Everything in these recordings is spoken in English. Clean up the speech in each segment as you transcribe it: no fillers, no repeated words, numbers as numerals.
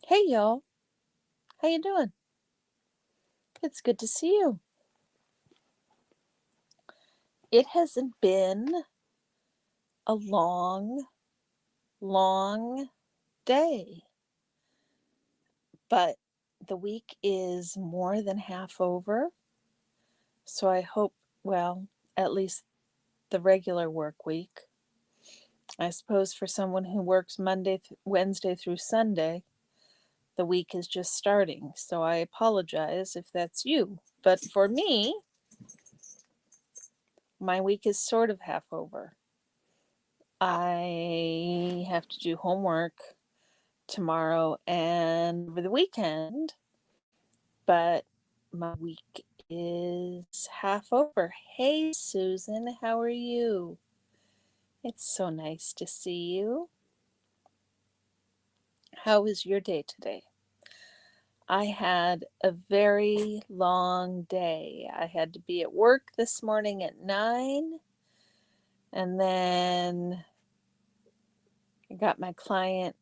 Hey y'all, how you doing? It's good to see you. It hasn't been a long day, but the week is more than half over. So I hope, well, at least the regular work week. I suppose for someone who works Wednesday through Sunday, the week is just starting. So I apologize if that's you. But for me, my week is sort of half over. I have to do homework tomorrow and over the weekend, but my week is half over. Hey, Susan, how are you? It's so nice to see you. How was your day today? I had a very long day. I had to be at work this morning at 9, and then I got my client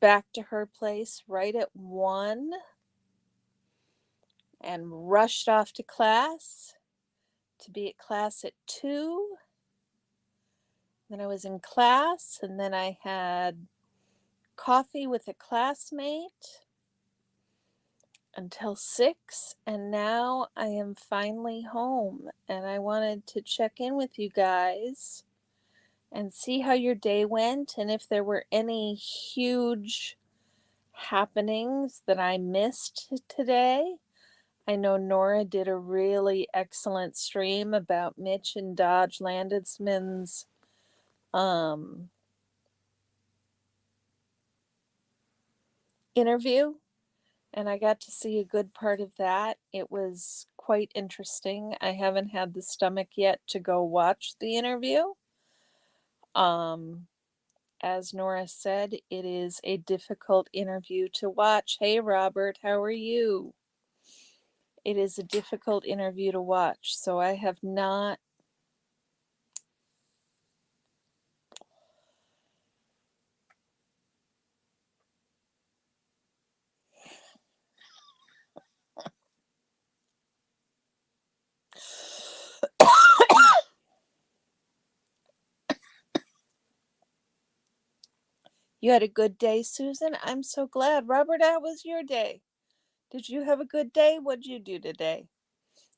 back to her place right at 1 and rushed off to class to be at class at 2. Then I was in class, and then I had coffee with a classmate until 6, and now I am finally home, and I wanted to check in with you guys and see how your day went and if there were any huge happenings that I missed today. I know Nora did a really excellent stream about Mitch and Dodge Landesman's interview, and I got to see a good part of that. It was quite interesting. I haven't had the stomach yet to go watch the interview. Um, as Nora said, it is a difficult interview to watch. Hey, Robert, how are you? It is a difficult interview to watch, so I have not. You had a good day, Susan? I'm so glad. Robert, how was your day? Did you have a good day? What did you do today?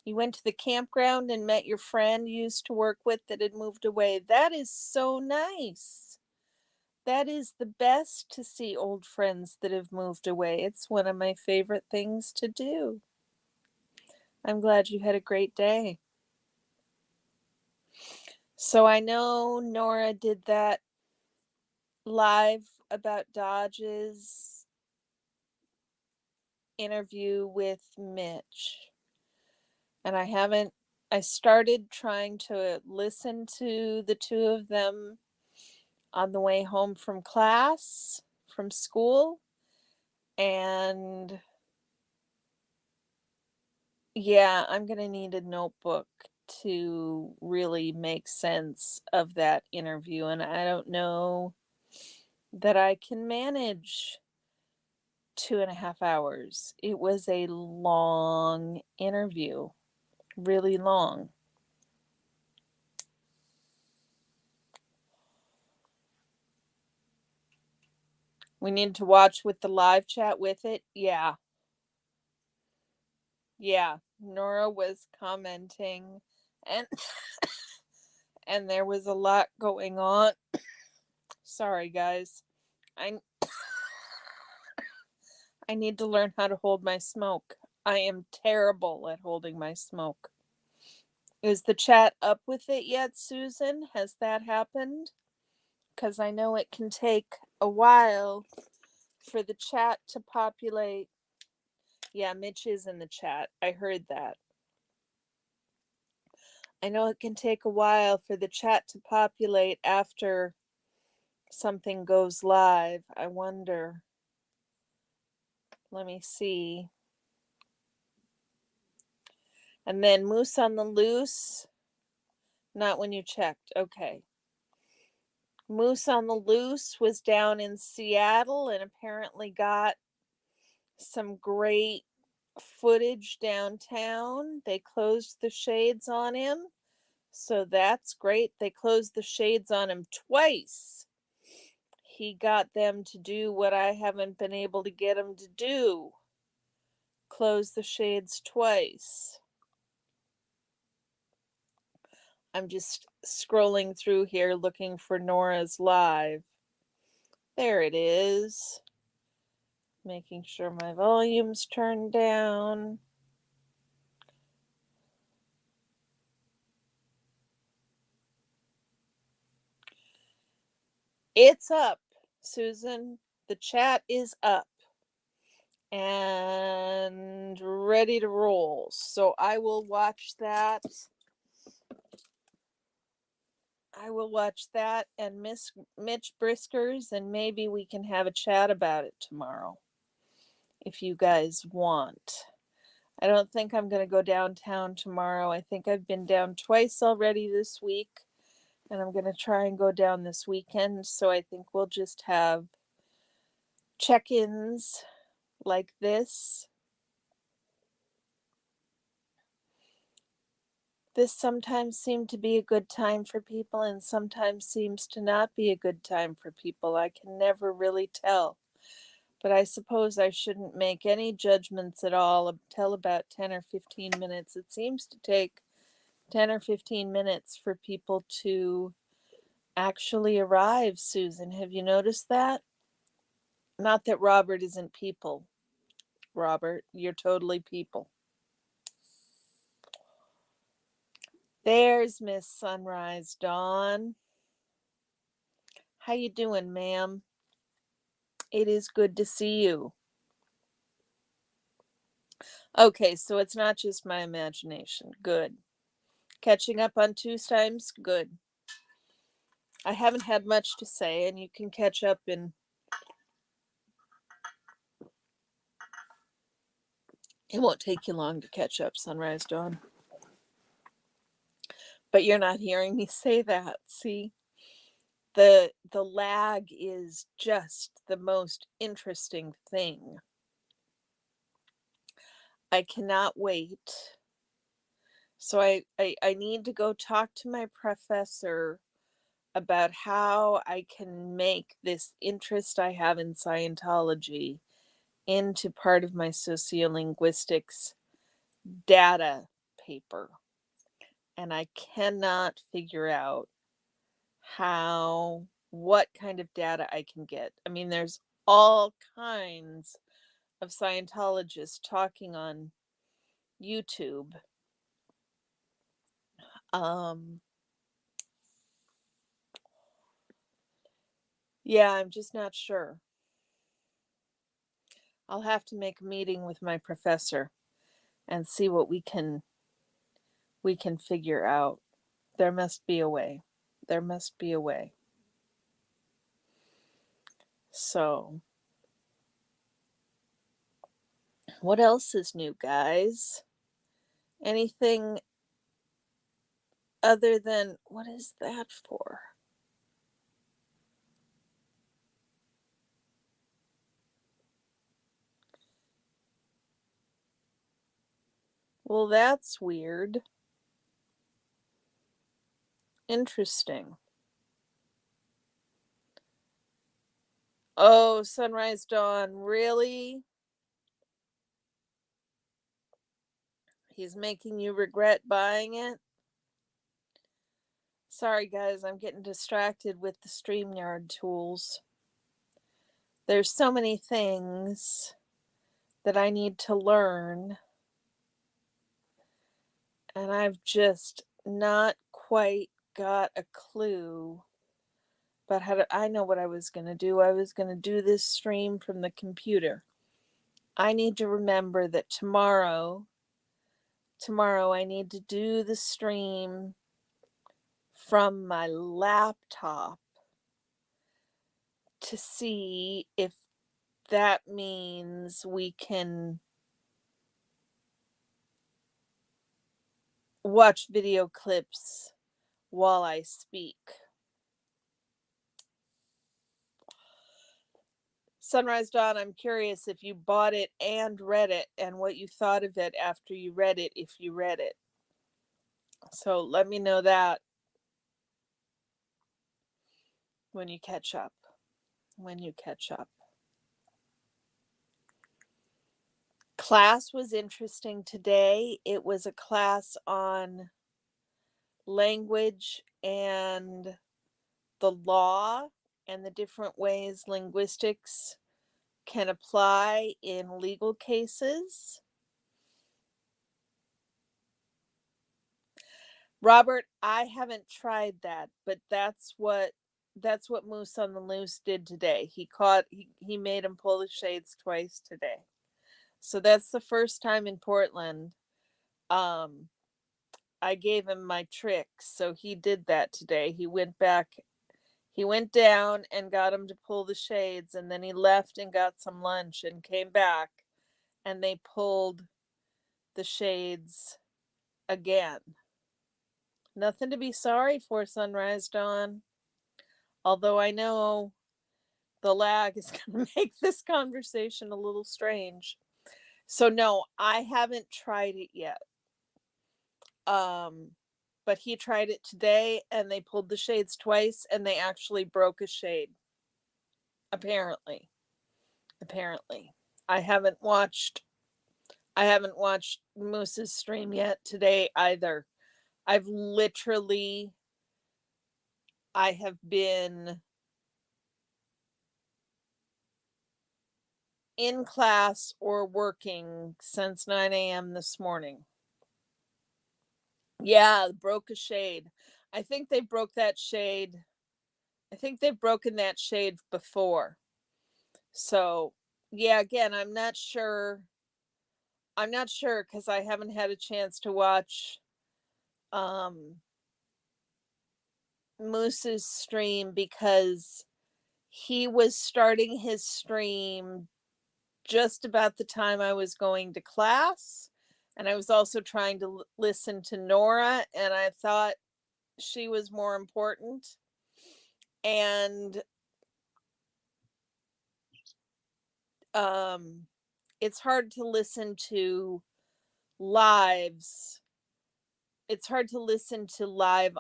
You went to the campground and met your friend you used to work with that had moved away. That is so nice. That is the best to see old friends that have moved away. It's one of my favorite things to do. I'm glad you had a great day. So I know Nora did that live about Dodge's interview with Mitch. And I started trying to listen to the two of them on the way home from school. And yeah, I'm going to need a notebook to really make sense of that interview. And I don't know that I can manage 2.5 hours. It was a long interview, really long. We need to watch with the live chat with it. Yeah. Yeah. Nora was commenting, and and there was a lot going on. Sorry guys. I I need to learn how to hold my smoke. I am terrible at holding my smoke. Is the chat up with it yet, Susan? Has that happened? Because I know it can take a while for the chat to populate. Yeah, Mitch is in the chat. I heard that. I know it can take a while for the chat to populate after something goes live. I wonder. Let me see. And then Moose on the Loose. Not when you checked. Okay. Moose on the Loose was down in Seattle and apparently got some great footage downtown. They closed the shades on him, so that's great. They closed the shades on him twice. He got them to do what I haven't been able to get him to do, close the shades twice. I'm just scrolling through here looking for Nora's live. There it is. Making sure my volume's turned down. It's up, Susan. The chat is up and ready to roll. So I will watch that. I will watch that and Miss Mitch Briskers, and maybe we can have a chat about it tomorrow if you guys want. I don't think I'm going to go downtown tomorrow. I think I've been down twice already this week, and I'm going to try and go down this weekend. So I think we'll just have check-ins like this. This sometimes seems to be a good time for people and sometimes seems to not be a good time for people. I can never really tell. But I suppose I shouldn't make any judgments at all until about 10 or 15 minutes. It seems to take 10 or 15 minutes for people to actually arrive, Susan. Have you noticed that? Not that Robert isn't people. Robert, you're totally people. There's Miss Sunrise Dawn. How you doing, ma'am? It is good to see you. Okay, so it's not just my imagination. Good. Catching up on Tuesdays? Good. I haven't had much to say, and you can catch up in. It won't take you long to catch up, Sunrise Dawn. But you're not hearing me say that. See? The lag is just the most interesting thing. I cannot wait. So I need to go talk to my professor about how I can make this interest I have in Scientology into part of my sociolinguistics data paper. And I cannot figure out what kind of data I can get. I mean, there's all kinds of Scientologists talking on YouTube. Yeah, I'm just not sure. I'll have to make a meeting with my professor and see what we can figure out. There must be a way. There must be a way. So, what else is new, guys? Anything other than what is that for? Well, that's weird. Interesting. Oh, Sunrise Dawn, really? He's making you regret buying it? Sorry, guys, I'm getting distracted with the StreamYard tools. There's so many things that I need to learn, and I've just not quite got a clue. But I know what I was going to do. I was going to do this stream from the computer. I need to remember that tomorrow I need to do the stream from my laptop to see if that means we can watch video clips while I speak. Sunrise Dawn, I'm curious if you bought it and read it and what you thought of it after you read it, if you read it. So let me know that when you catch up. When you catch up. Class was interesting today. It was a class on language and the law and the different ways linguistics can apply in legal cases. Robert, I haven't tried that, but that's what Moose on the Loose did today. He made him pull the shades twice today. So that's the first time in Portland. I gave him my tricks, so he did that today. He went down and got him to pull the shades, and then he left and got some lunch and came back, and they pulled the shades again. Nothing to be sorry for, Sunrise Dawn. Although I know the lag is going to make this conversation a little strange. So no, I haven't tried it yet. But he tried it today and they pulled the shades twice and they actually broke a shade. Apparently. I haven't watched Moose's stream yet today either. I have been in class or working since 9 a.m. this morning. Yeah, broke a shade. I think they broke that shade. I think they've broken that shade before. So, yeah, again, I'm not sure because I haven't had a chance to watch Moose's stream because he was starting his stream just about the time I was going to class. And I was also trying to listen to Nora, and I thought she was more important. And it's hard to listen to lives. It's hard to listen to live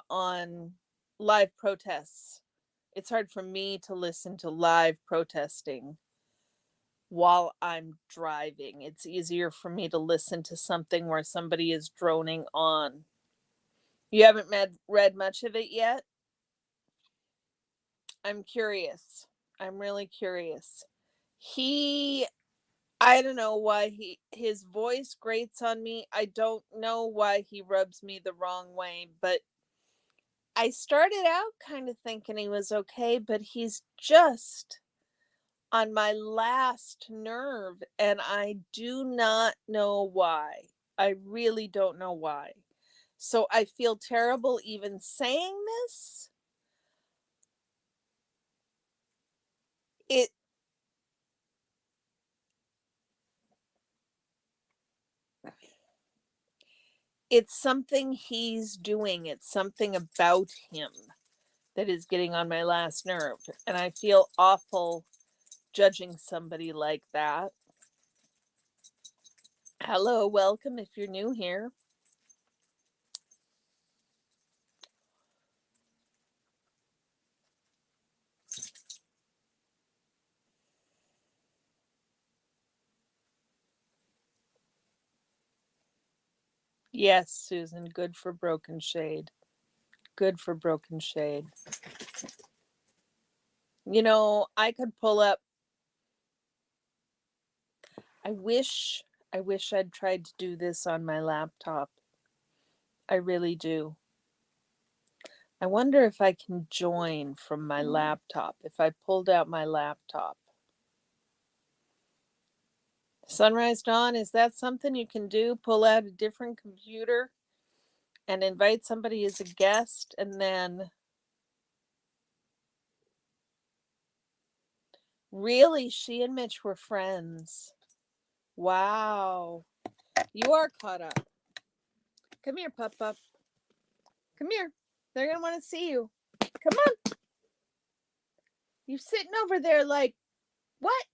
protests. It's hard for me to listen to live protesting while I'm driving. It's easier for me to listen to something where somebody is droning on. You haven't read much of it yet? I'm curious. I'm really curious. I don't know why his voice grates on me. I don't know why he rubs me the wrong way, but I started out kind of thinking he was okay, but he's just on my last nerve, and I do not know why. I really don't know why. So I feel terrible even saying this. It's something he's doing. It's something about him that is getting on my last nerve. And I feel awful judging somebody like that. Hello, welcome if you're new here. Yes, Susan, good for Broken Shade. Good for Broken Shade. You know, I could pull up. I wish I'd tried to do this on my laptop. I really do. I wonder if I can join from my laptop, if I pulled out my laptop. Sunrise Dawn, is that something you can do? Pull out a different computer and invite somebody as a guest and then... Really, she and Mitch were friends. Wow. You are caught up. Come here, Pup Pup. Come here. They're going to want to see you. Come on. You're sitting over there like, what?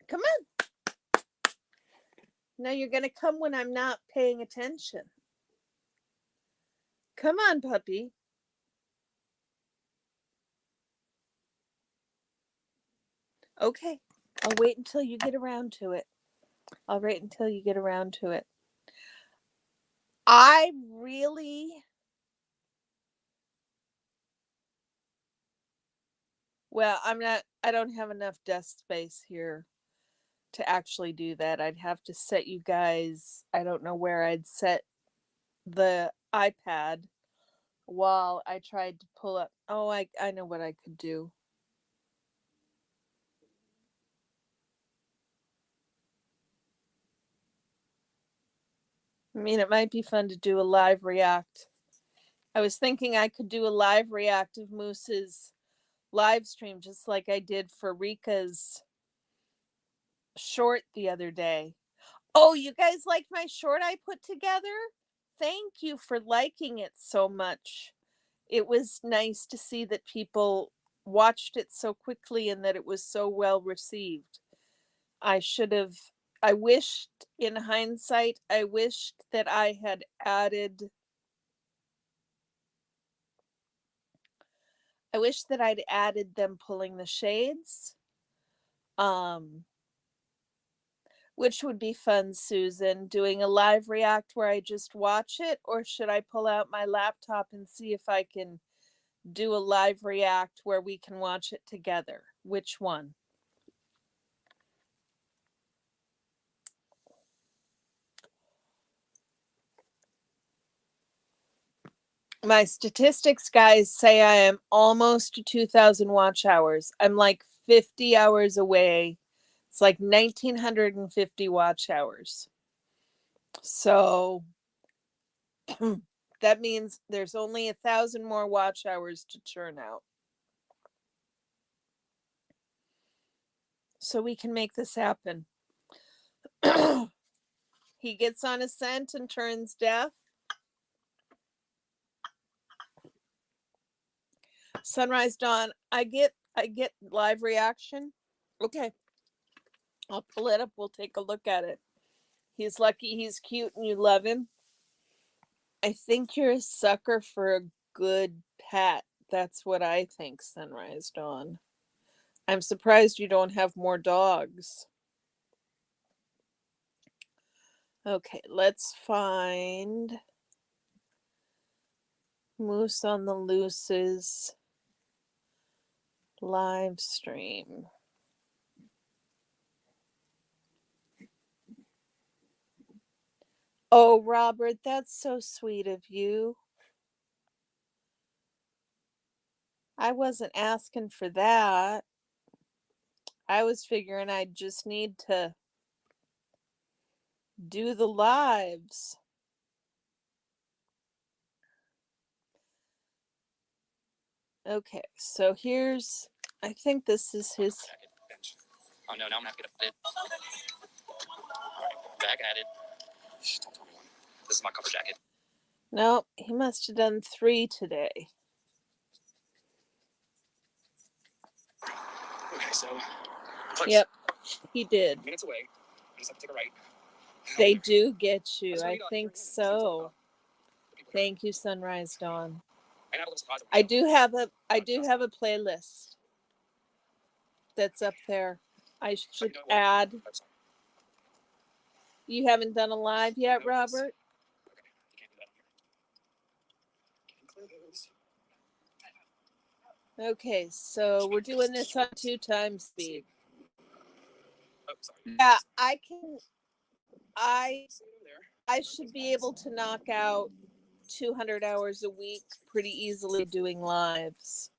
Come on. Now you're going to come when I'm not paying attention. Come on, puppy. Okay. I'll wait until you get around to it. I'll wait until you get around to it. I really, well, I don't have enough desk space here to actually do that. I'd have to set you guys, I don't know where I'd set the iPad while I tried to pull up. Oh, I know what I could do. I mean, it might be fun to do a live react. I was thinking I could do a live react of Moose's live stream, just like I did for Rika's short the other day. Oh, you guys liked my short I put together? Thank you for liking it so much. It was nice to see that people watched it so quickly and that it was so well received. I should have, I wished, in hindsight, I wished that I had added, I wish that I'd added them pulling the shades. Um, which would be fun, Susan, doing a live react where I just watch it, or should I pull out my laptop and see if I can do a live react where we can watch it together? Which one? My statistics guys say I am almost to 2,000 watch hours. I'm like 50 hours away. It's like 1,950 watch hours. So that means there's only 1,000 more watch hours to churn out. So we can make this happen. He gets on a scent and turns deaf. Sunrise Dawn, I get live reaction. Okay. I'll pull it up. We'll take a look at it. He's lucky he's cute and you love him. I think you're a sucker for a good pet. That's what I think, Sunrise Dawn. I'm surprised you don't have more dogs. Okay, let's find Moose on the Loose's live stream. Oh, Robert, that's so sweet of you. I wasn't asking for that. I was figuring I'd just need to do the lives. Okay, so here's, I think this is his. Oh no, now I'm gonna have to get a fit. Alright, bag added. Don't tell anyone. This is my cover jacket. No, he must have done 3 today. Okay, so. Close. Yep, he did. Minutes away. I just have to take a right. They do get you. I think so. Thank you, Sunrise Dawn. I do have a playlist that's up there. I should add. You haven't done a live yet, Robert? Okay, so we're doing this on 2 times speed. Yeah, I can. I should be able to knock out 200 hours a week pretty easily doing lives.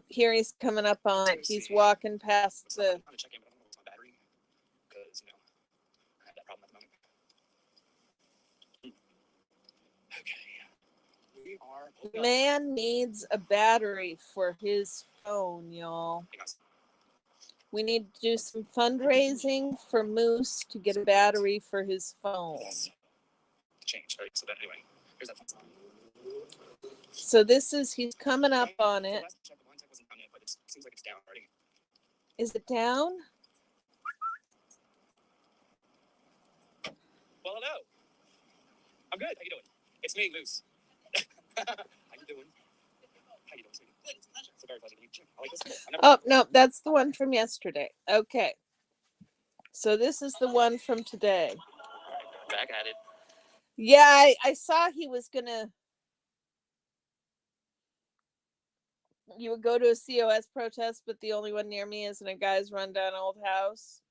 Here he's coming up on it. He's walking past the. Man needs a battery for his phone, y'all. We need to do some fundraising for Moose to get a battery for his phone. So this is, he's coming up on it. Is it down? Well, hello. I'm good. How you doing? It's me, Moose. How you doing? How you doing, sweetie? Good. It's a pleasure. It's a very pleasure to meet you. I like this. Oh, no, that's the one from yesterday. Okay. So this is the one from today. Back at it. Yeah, I saw he was going to... You would go to a COS protest, but the only one near me is in a guy's rundown old house.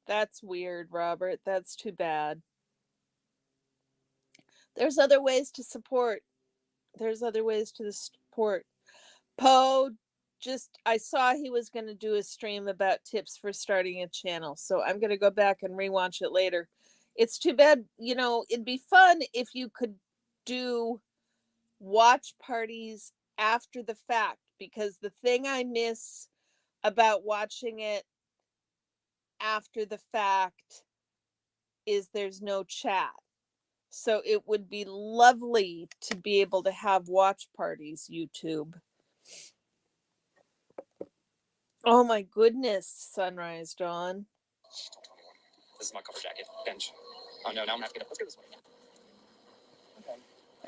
That's weird, Robert. That's too bad. There's other ways to support. There's other ways to support. Poe, I saw he was going to do a stream about tips for starting a channel, so I'm going to go back and rewatch it later. It's too bad, it'd be fun if you could do watch parties after the fact, because the thing I miss about watching it after the fact is there's no chat. So it would be lovely to be able to have watch parties, YouTube. Oh my goodness, Sunrise Dawn. This is my cover jacket. Bench. Oh no, now I'm gonna have to get up. Let's go this way.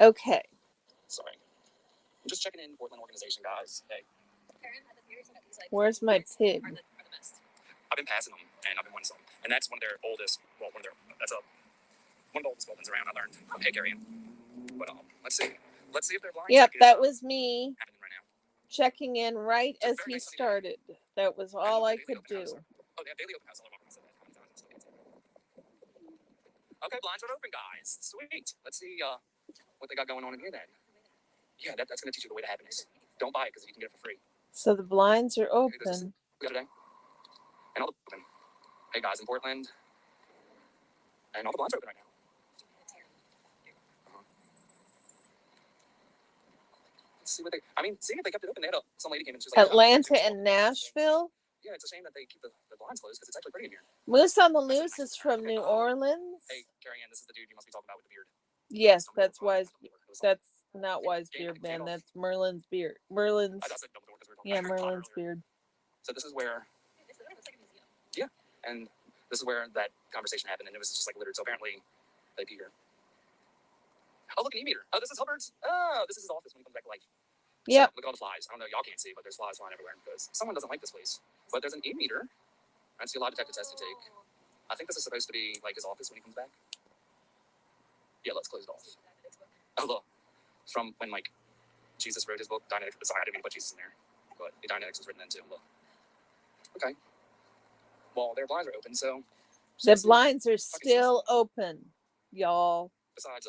Okay. Sorry. I'm just checking in Portland organization, guys. Hey. Where's my pig? I've been passing them, and I've been winning some. And that's one of their oldest, one of the oldest buildings around, I learned from pig carrying. But let's see. Let's see if they're blind. Yep, that was me right now. checking in right as he started. That was all I could do. Oh, they have daily open house. Okay, blinds are open, guys. Sweet. Let's see what they got going on in here then. Yeah, that's going to teach you the way to happiness. Don't buy it because you can get it for free. So the blinds are open. The other day. And all the open. Hey guys in Portland. And all the blinds are open right now. Let's see what they. See if they kept it open. They had some lady came in. She was like, Atlanta and Nashville. Yeah, it's a shame that they keep the blinds closed because it's actually pretty in here. Moose on the Loose is from New Orleans. Hey, Carrie Ann, this is the dude you must be talking about with the beard. Yes, that's Wise. That's not Wise Beard Man. That's Merlin's beard. Merlin's. Yeah, Merlin's beard. So this is where. Yeah, and this is where that conversation happened, and it was just like littered. So apparently, they pee here. Oh, look, an e-meter. Oh, this is Hubbard's. Oh, this is his office when he comes back to life. Yep. So, look at all the flies. I don't know, y'all can't see, but there's flies flying everywhere because someone doesn't like this place. But there's an e-meter. I see a lie detector test to take. I think this is supposed to be like his office when he comes back. Yeah, let's close it off. Oh, look. From when, Jesus wrote his book, Dianetics. Sorry, I didn't mean to put Jesus in there. But the Dianetics was written then, too. Look. Okay. Well, their blinds are open, so... The blinds are still open, y'all. Besides,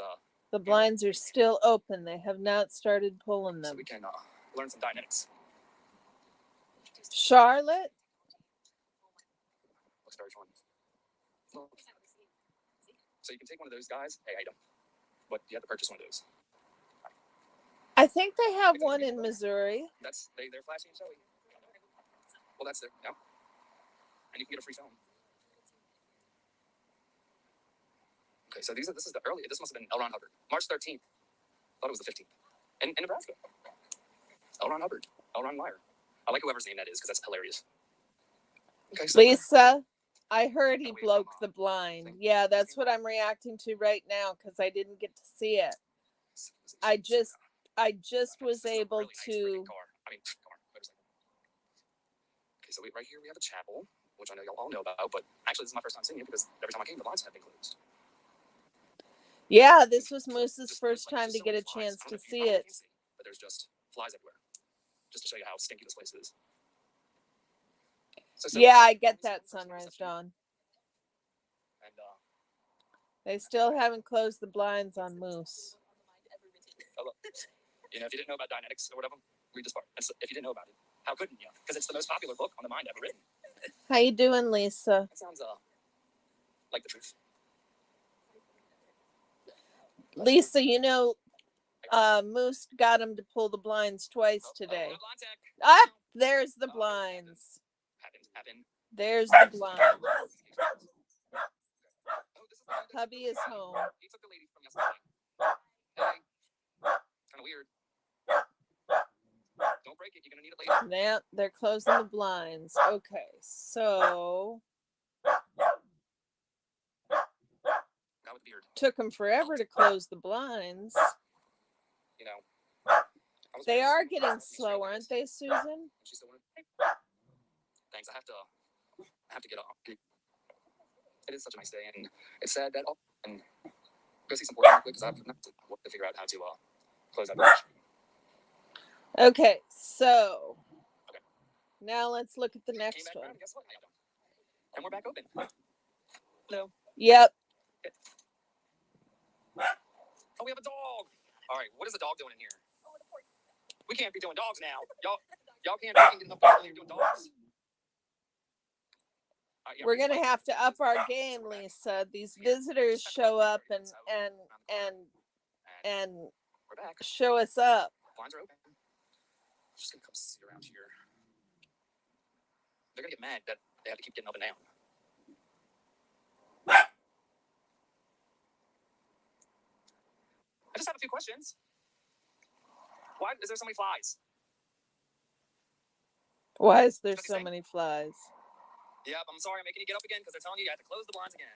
the blinds are still open. They have not started pulling them. So we can learn some Dianetics. Charlotte? Looks very fun. So you can take one of those guys. Hey, I don't. But you have to purchase one of those. I think they have one in Missouri. They're flashy and showy. Well, that's it. Yeah. And you can get a free phone. Okay, so this is the early. This must have been L. Ron Hubbard, March 13th. Thought it was the 15th. In Nebraska. L. Ron Hubbard. L. Ron Liar. I like whoever's name that is because that's hilarious. Okay, so Lisa, I heard he broke the blind. Yeah, that's what I'm reacting to right now because I didn't get to see it. I just was able to. Okay, so right here we have a chapel, which I know y'all all know about, but actually this is my first time seeing it because every time I came, the blinds have been closed. Yeah, this was Moose's first time to get a chance to see it. But there's just flies everywhere. Just to show you how stinky this place is. Yeah, I get that, Sunrise Dawn. And they still haven't closed the blinds on Moose. If you didn't know about Dianetics or whatever, read this part. If you didn't know about it, how couldn't you? Because it's the most popular book on the mind ever written. How you doing, Lisa? That sounds like the truth. Lisa, Moose got him to pull the blinds twice today. Ah, there's the blinds. There's the blinds. Hubby is home. He took the lady from yesterday. Hey, kind of weird. Don't break it. You're gonna need it later. Yeah, they're closing the blinds. Okay, so Guy with the beard. took them forever to close the blinds. You know, They are getting slow, aren't they, Susan? She's still thanks. I have to get off. It is such a nice day, and it's sad that I'll and go see some work because I have to figure out how to close that bridge. Okay, so now let's look at the next one. Guess what? And we're back open. Hello. Yep. Oh, we have a dog. All right, what is the dog doing in here? We can't be doing dogs now. Y'all can't get enough people here doing dogs. We're gonna have to up our game, Lisa. These visitors show up and we're back. show us up. Blinds are open. I'm just gonna come sit around here. They're gonna get mad that they have to keep getting up and down. I just have a few questions. Why is there so many flies? Why is there so many flies? Yep, I'm sorry I'm making you get up again because they're telling you have to close the blinds again.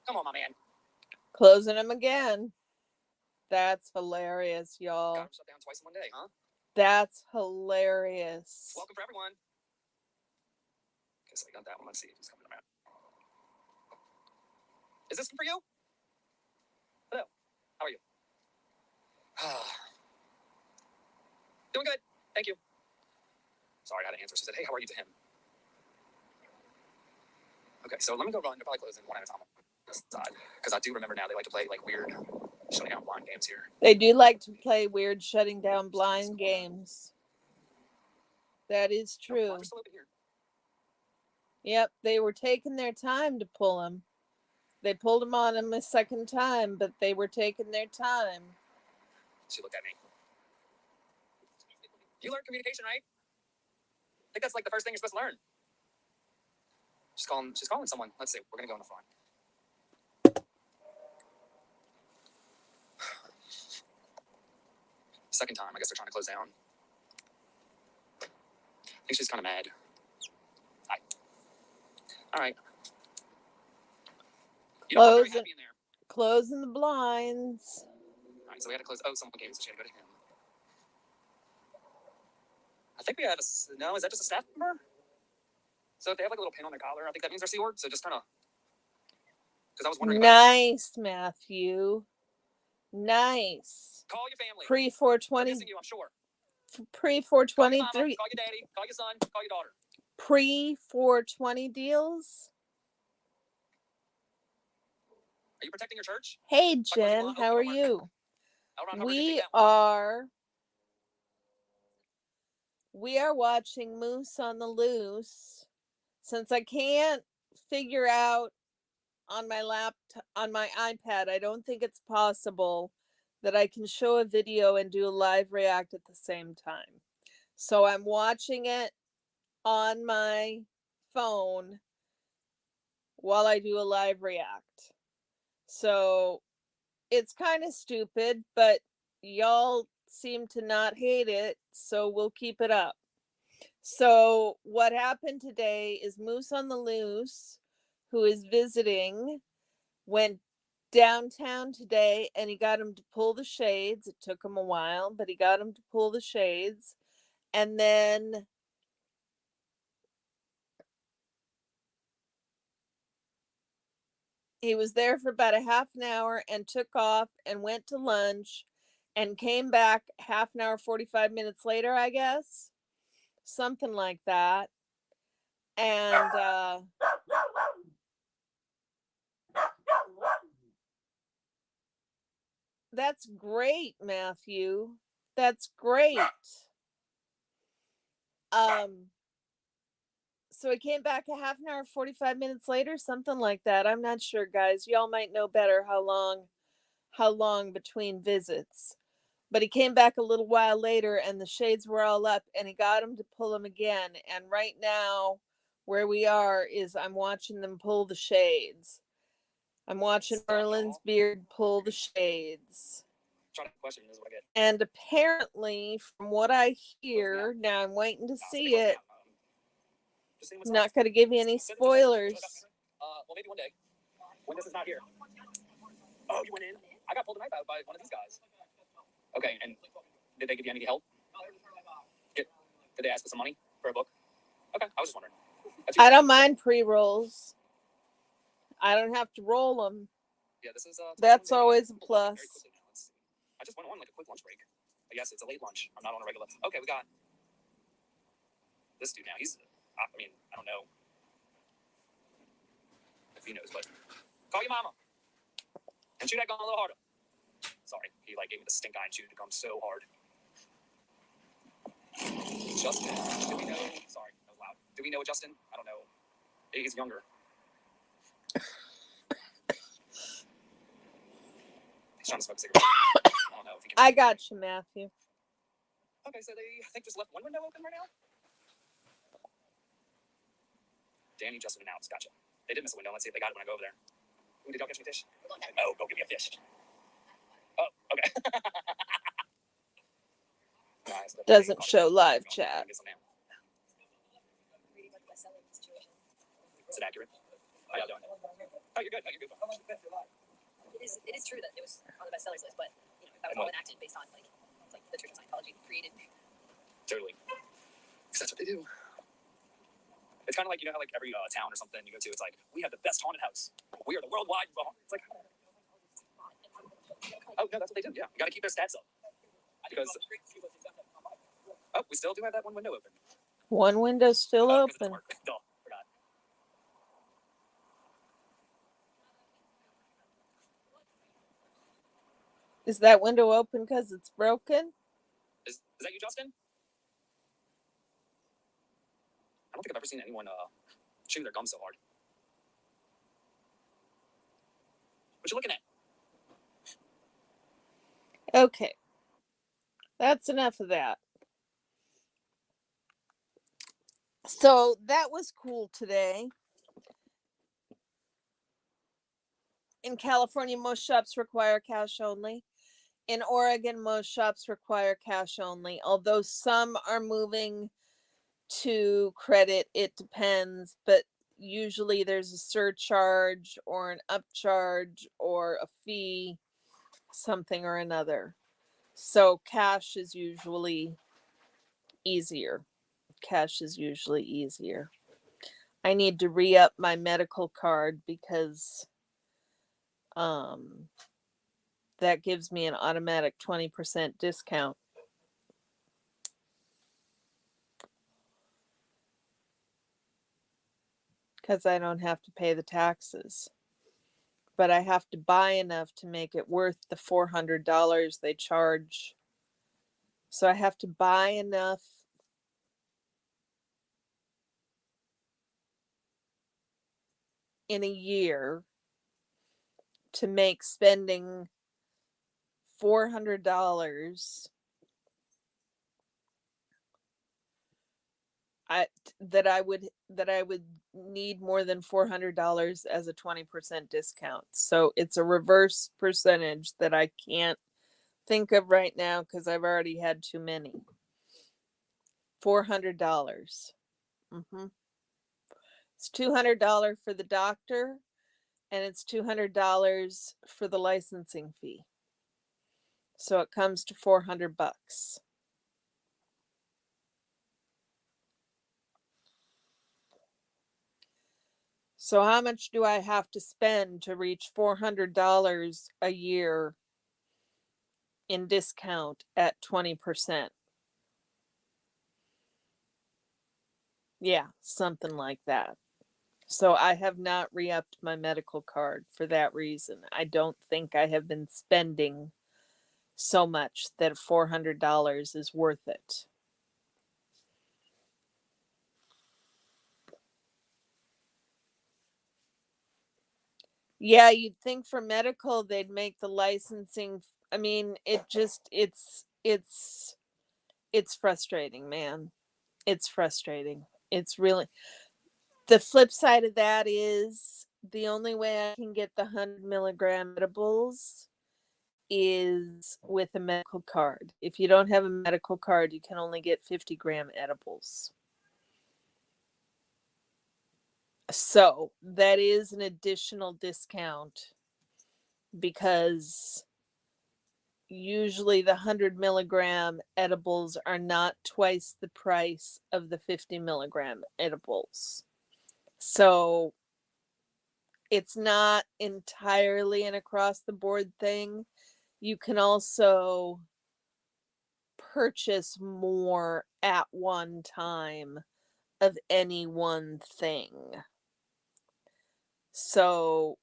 Come on, my man. Closing them again. That's hilarious, y'all. Got them shut down twice in one day, huh? That's hilarious. Welcome for everyone. Okay, so I got that one. Let's see if he's coming around. Is this for you? Hello. How are you? Doing good. Thank you. Sorry, I had to answer. She said, hey, how are you to him? Okay, so let me go run. They're probably closing one at a time on this side. Because I do remember now they like to play like weird shutting down blind games here. They do like to play weird shutting down blind games. That is true. Blinds are still open here. Yep, they were taking their time to pull them. They pulled them on him a second time, but they were taking their time. She looked at me. You learned communication, right? I think that's like the first thing you're supposed to learn. She's calling someone. Let's see. We're gonna go in the front. Second time, I guess they're trying to close down. I think she's kind of mad. Hi. All right. You don't look very happy in there. Closing the blinds. All right, so we had to close. Oh, someone came, so she had to go to him. I think we had no. Is that just a staff member? So if they have like a little pin on their collar, I think that means they're Sea Org. So just kind of, because I was wondering. Nice, Matthew. Nice. Call your family. Pre 420. They're missing you, I'm sure. Pre 423. Call your daddy. Call your son. Call your daughter. Pre 420 deals. Are you protecting your church? Hey, Jen, how are you? We are watching Moose on the Loose. Since I can't figure out on my iPad, I don't think it's possible that I can show a video and do a live react at the same time. So I'm watching it on my phone while I do a live react. So it's kind of stupid, but y'all seem to not hate it, so we'll keep it up. So what happened today is Moose on the Loose, who is visiting, went downtown today and he got him to pull the shades. It took him a while, but he got him to pull the shades. And then he was there for about a half an hour and took off and went to lunch and came back half an hour, 45 minutes later, I guess. Something like that. And that's great, Matthew. That's great. So he came back a half an hour, 45 minutes later, something like that. I'm not sure, guys. Y'all might know better how long between visits. But he came back a little while later and the shades were all up and he got him to pull them again. And right now, where we are is I'm watching them pull the shades. I'm watching Merlin's beard pull the shades. Try to question is what I get. And apparently, from what I hear, now I'm waiting to see it. I'm not going to give you any spoilers. Well, maybe one day when this is not here. Oh, you went in. I got pulled a knife out by one of these guys. Okay, and did they give you any help? Did they ask for some money for a book? Okay, I was just wondering. I don't mind pre-rolls. I don't have to roll them. Yeah, this is. That's always a plus. I just went on like a quick lunch break. I guess it's a late lunch. I'm not on a regular. Okay, we got this dude now. He's. I mean, I don't know if he knows, but call your mama and shoot that gun a little harder. Sorry, he like gave me the stink eye and chewed the gum so hard. Justin, do we know? Sorry, that was loud. Do we know Justin? I don't know. He's younger. He's trying to smoke a cigarette. I don't know if he can. I got you, Matthew. Okay, so they I think just left one window open right now. Danny, Justin, and Alex. Gotcha. They did miss a window. Let's see if they got it when I go over there. Ooh, did y'all catch me fish? Oh, go give me a fish. Oh, okay. Nice. Doesn't show live chat. Is it accurate? How y'all doing? Oh, you're good. Oh, you're good. It is true that it was on the bestsellers list, but you know, that was all enacted based on like the Church of Scientology created. Totally. Because that's what they do. It's kind of like, you know how like every town or something you go to, it's like, we have the best haunted house. We are the worldwide. It's like, oh no, that's what they do. Yeah, you got to keep their stats up. Because we still do have that one window open. One window still open. Duh, forgot. Is that window open because it's broken? Is that you, Justin? I don't think I've ever seen anyone chew their gum so hard. What you looking at? Okay. That's enough of that. So that was cool today. In California, most shops require cash only. In Oregon, most shops require cash only, although some are moving to credit. It depends, but usually there's a surcharge or an upcharge or a fee, something or another. So cash is usually easier. Cash is usually easier. I need to re-up my medical card because that gives me an automatic 20% discount. Because I don't have to pay the taxes. But I have to buy enough to make it worth the $400 they charge. So I have to buy enough in a year to make spending $400 that I would need more than $400 as a 20% discount. So it's a reverse percentage that I can't think of right now because I've already had too many. $400. It's $200 for the doctor, and it's $200 for the licensing fee. So it comes to $400. So how much do I have to spend to reach $400 a year in discount at 20%? Yeah, something like that. So I have not re-upped my medical card for that reason. I don't think I have been spending so much that $400 is worth it. Yeah, you'd think for medical they'd make the licensing. I mean, it's frustrating, man. It's frustrating. It's really, the flip side of that is the only way I can get the 100 milligram edibles is with a medical card. If you don't have a medical card, you can only get 50-gram edibles. So that is an additional discount because usually the 100-milligram edibles are not twice the price of the 50-milligram edibles. So it's not entirely an across the board thing. You can also purchase more at one time of any one thing. So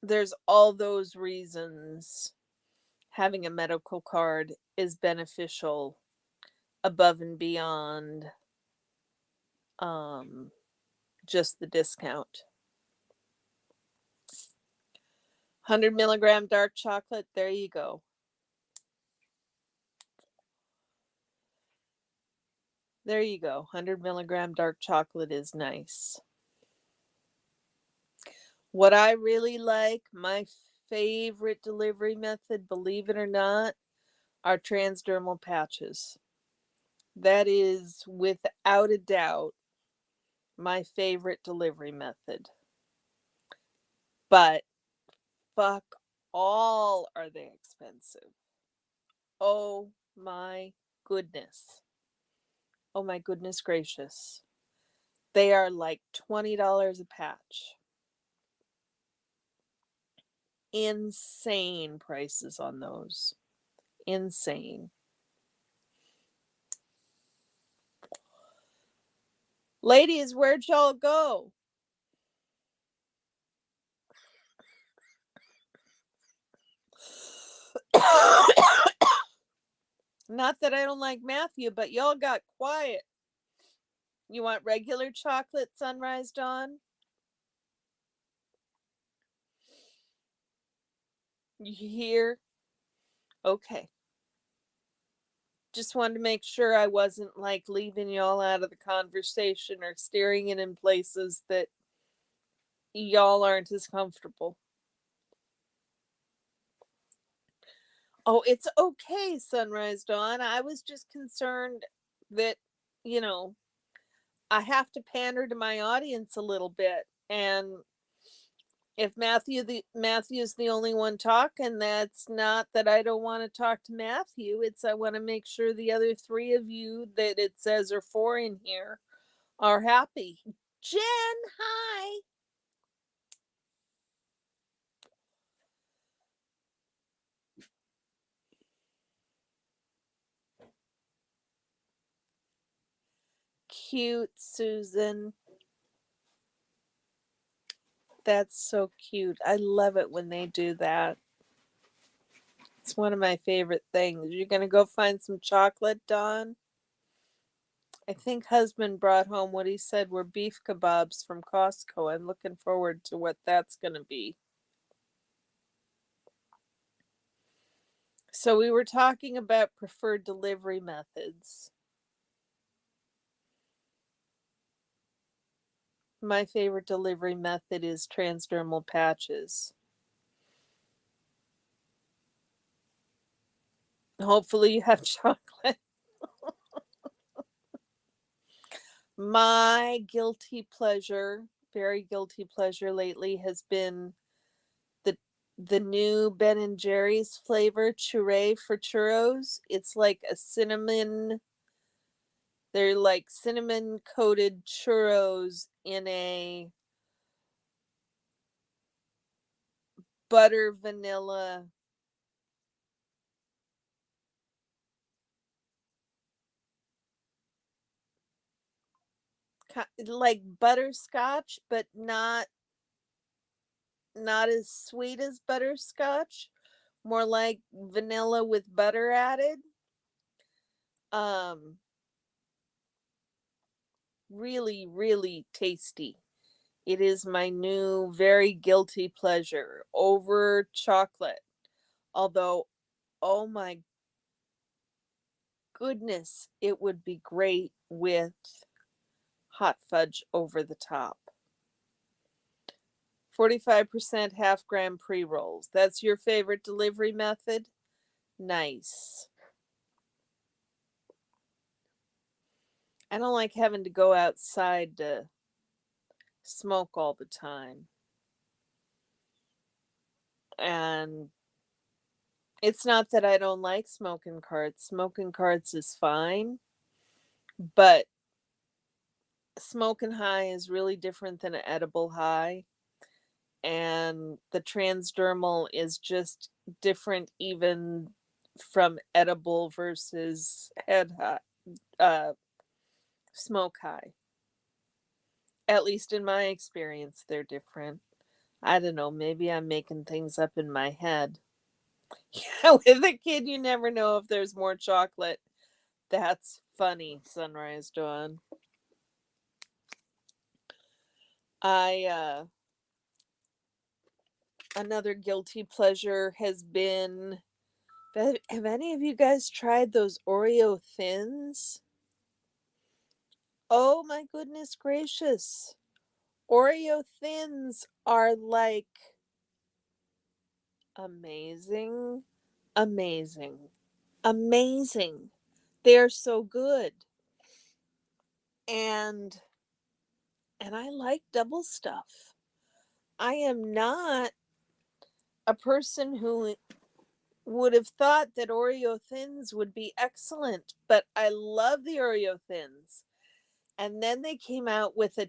there's all those reasons having a medical card is beneficial above and beyond um, just the discount. 100-milligram dark chocolate, there you go. There you go. 100-milligram dark chocolate is nice. What I really like, my favorite delivery method, believe it or not, are transdermal patches. That is, without a doubt, my favorite delivery method. But fuck all are they expensive. Oh my goodness. Oh my goodness gracious. They are like $20 a patch. Insane prices on those. Insane. Ladies, where'd y'all go? Not that I don't like Matthew, but y'all got quiet. You want regular chocolate, Sunrise Dawn? You hear? Okay. Just wanted to make sure I wasn't like leaving y'all out of the conversation or steering it in places that y'all aren't as comfortable. Oh, it's okay, Sunrise Dawn. I was just concerned that, you know, I have to pander to my audience a little bit. And if Matthew's the only one talking, that's not that I don't want to talk to Matthew. It's I want to make sure the other three of you that it says are four in here are happy. Jen, hi. Cute, Susan. That's so cute. I love it when they do that. It's one of my favorite things. You're going to go find some chocolate, Dawn? I think husband brought home what he said were beef kebabs from Costco. I'm looking forward to what that's going to be. So we were talking about preferred delivery methods. My favorite delivery method is transdermal patches. Hopefully you have chocolate. My guilty pleasure, very guilty pleasure lately has been the the new Ben and Jerry's flavor churro for churros. It's like a cinnamon. They're like cinnamon coated churros in a butter vanilla like butterscotch, but not as sweet as butterscotch, more like vanilla with butter added. Um, really, really tasty. It is my new, very guilty pleasure over chocolate. Although, oh my goodness, it would be great with hot fudge over the top. 45% half gram pre-rolls. That's your favorite delivery method? Nice. I don't like having to go outside to smoke all the time. And it's not that I don't like smoking carts. Smoking carts is fine, but smoking high is really different than an edible high. And the transdermal is just different even from edible versus head high, smoke high. At least in my experience, they're different. I don't know, maybe I'm making things up in my head. Yeah, with a kid, you never know if there's more chocolate. That's funny, Sunrise Dawn. I another guilty pleasure has been, have any of you guys tried those Oreo thins? Oh my goodness gracious. Oreo thins are like amazing, amazing, amazing. They're so good. And I like double stuff. I am not a person who would have thought that Oreo thins would be excellent, but I love the Oreo thins. And then they came out with a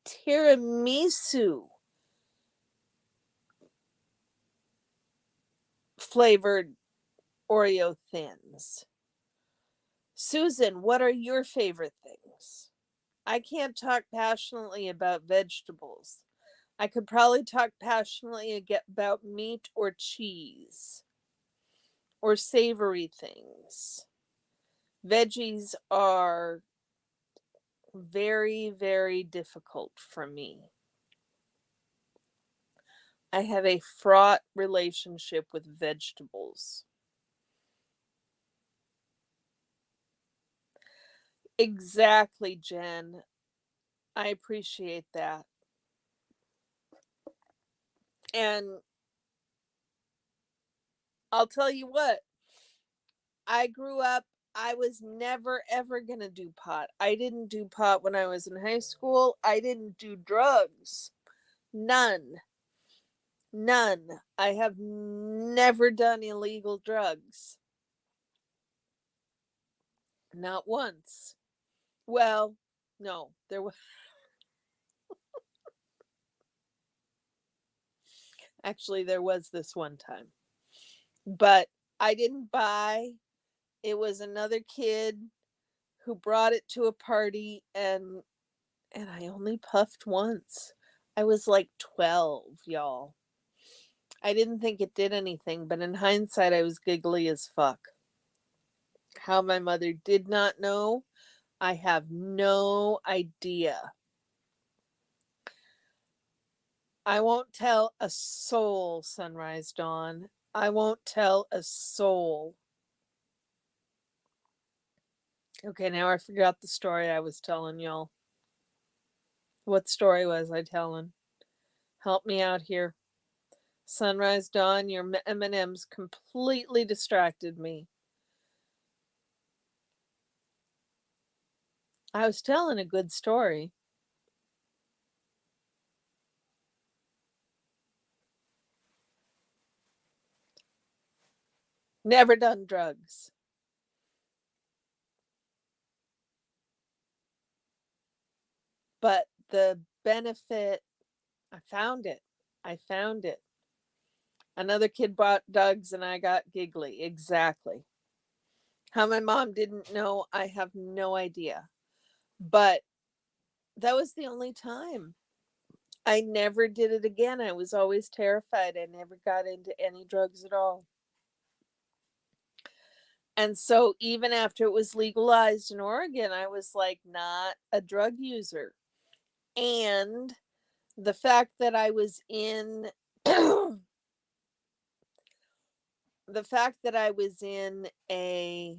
tiramisu flavored Oreo thins. Susan, what are your favorite things? I can't talk passionately about vegetables. I could probably talk passionately about meat or cheese or savory things. Veggies are very, very difficult for me. I have a fraught relationship with vegetables. Exactly, Jen. I appreciate that. And I'll tell you what, I grew up, I was never ever going to do pot. I didn't do pot when I was in high school. I didn't do drugs. None. None. I have never done illegal drugs. Not once. Well, no, there was actually there was this one time. But I didn't buy. It was another kid who brought it to a party, and I only puffed once. I was like 12, y'all. I didn't think it did anything, but in hindsight I was giggly as fuck. How my mother did not know, I have no idea. I won't tell a soul, Sunrise Dawn. I won't tell a soul. Okay, now I forgot the story I was telling y'all. What story was I telling? Help me out here. Sunrise Dawn, your M&Ms completely distracted me. I was telling a good story. Never done drugs. But the benefit, I found it. I found it. Another kid bought drugs and I got giggly. Exactly. How my mom didn't know, I have no idea. But that was the only time. I never did it again. I was always terrified. I never got into any drugs at all. And so even after it was legalized in Oregon, I was like not a drug user. And the fact that I was in the fact that I was in a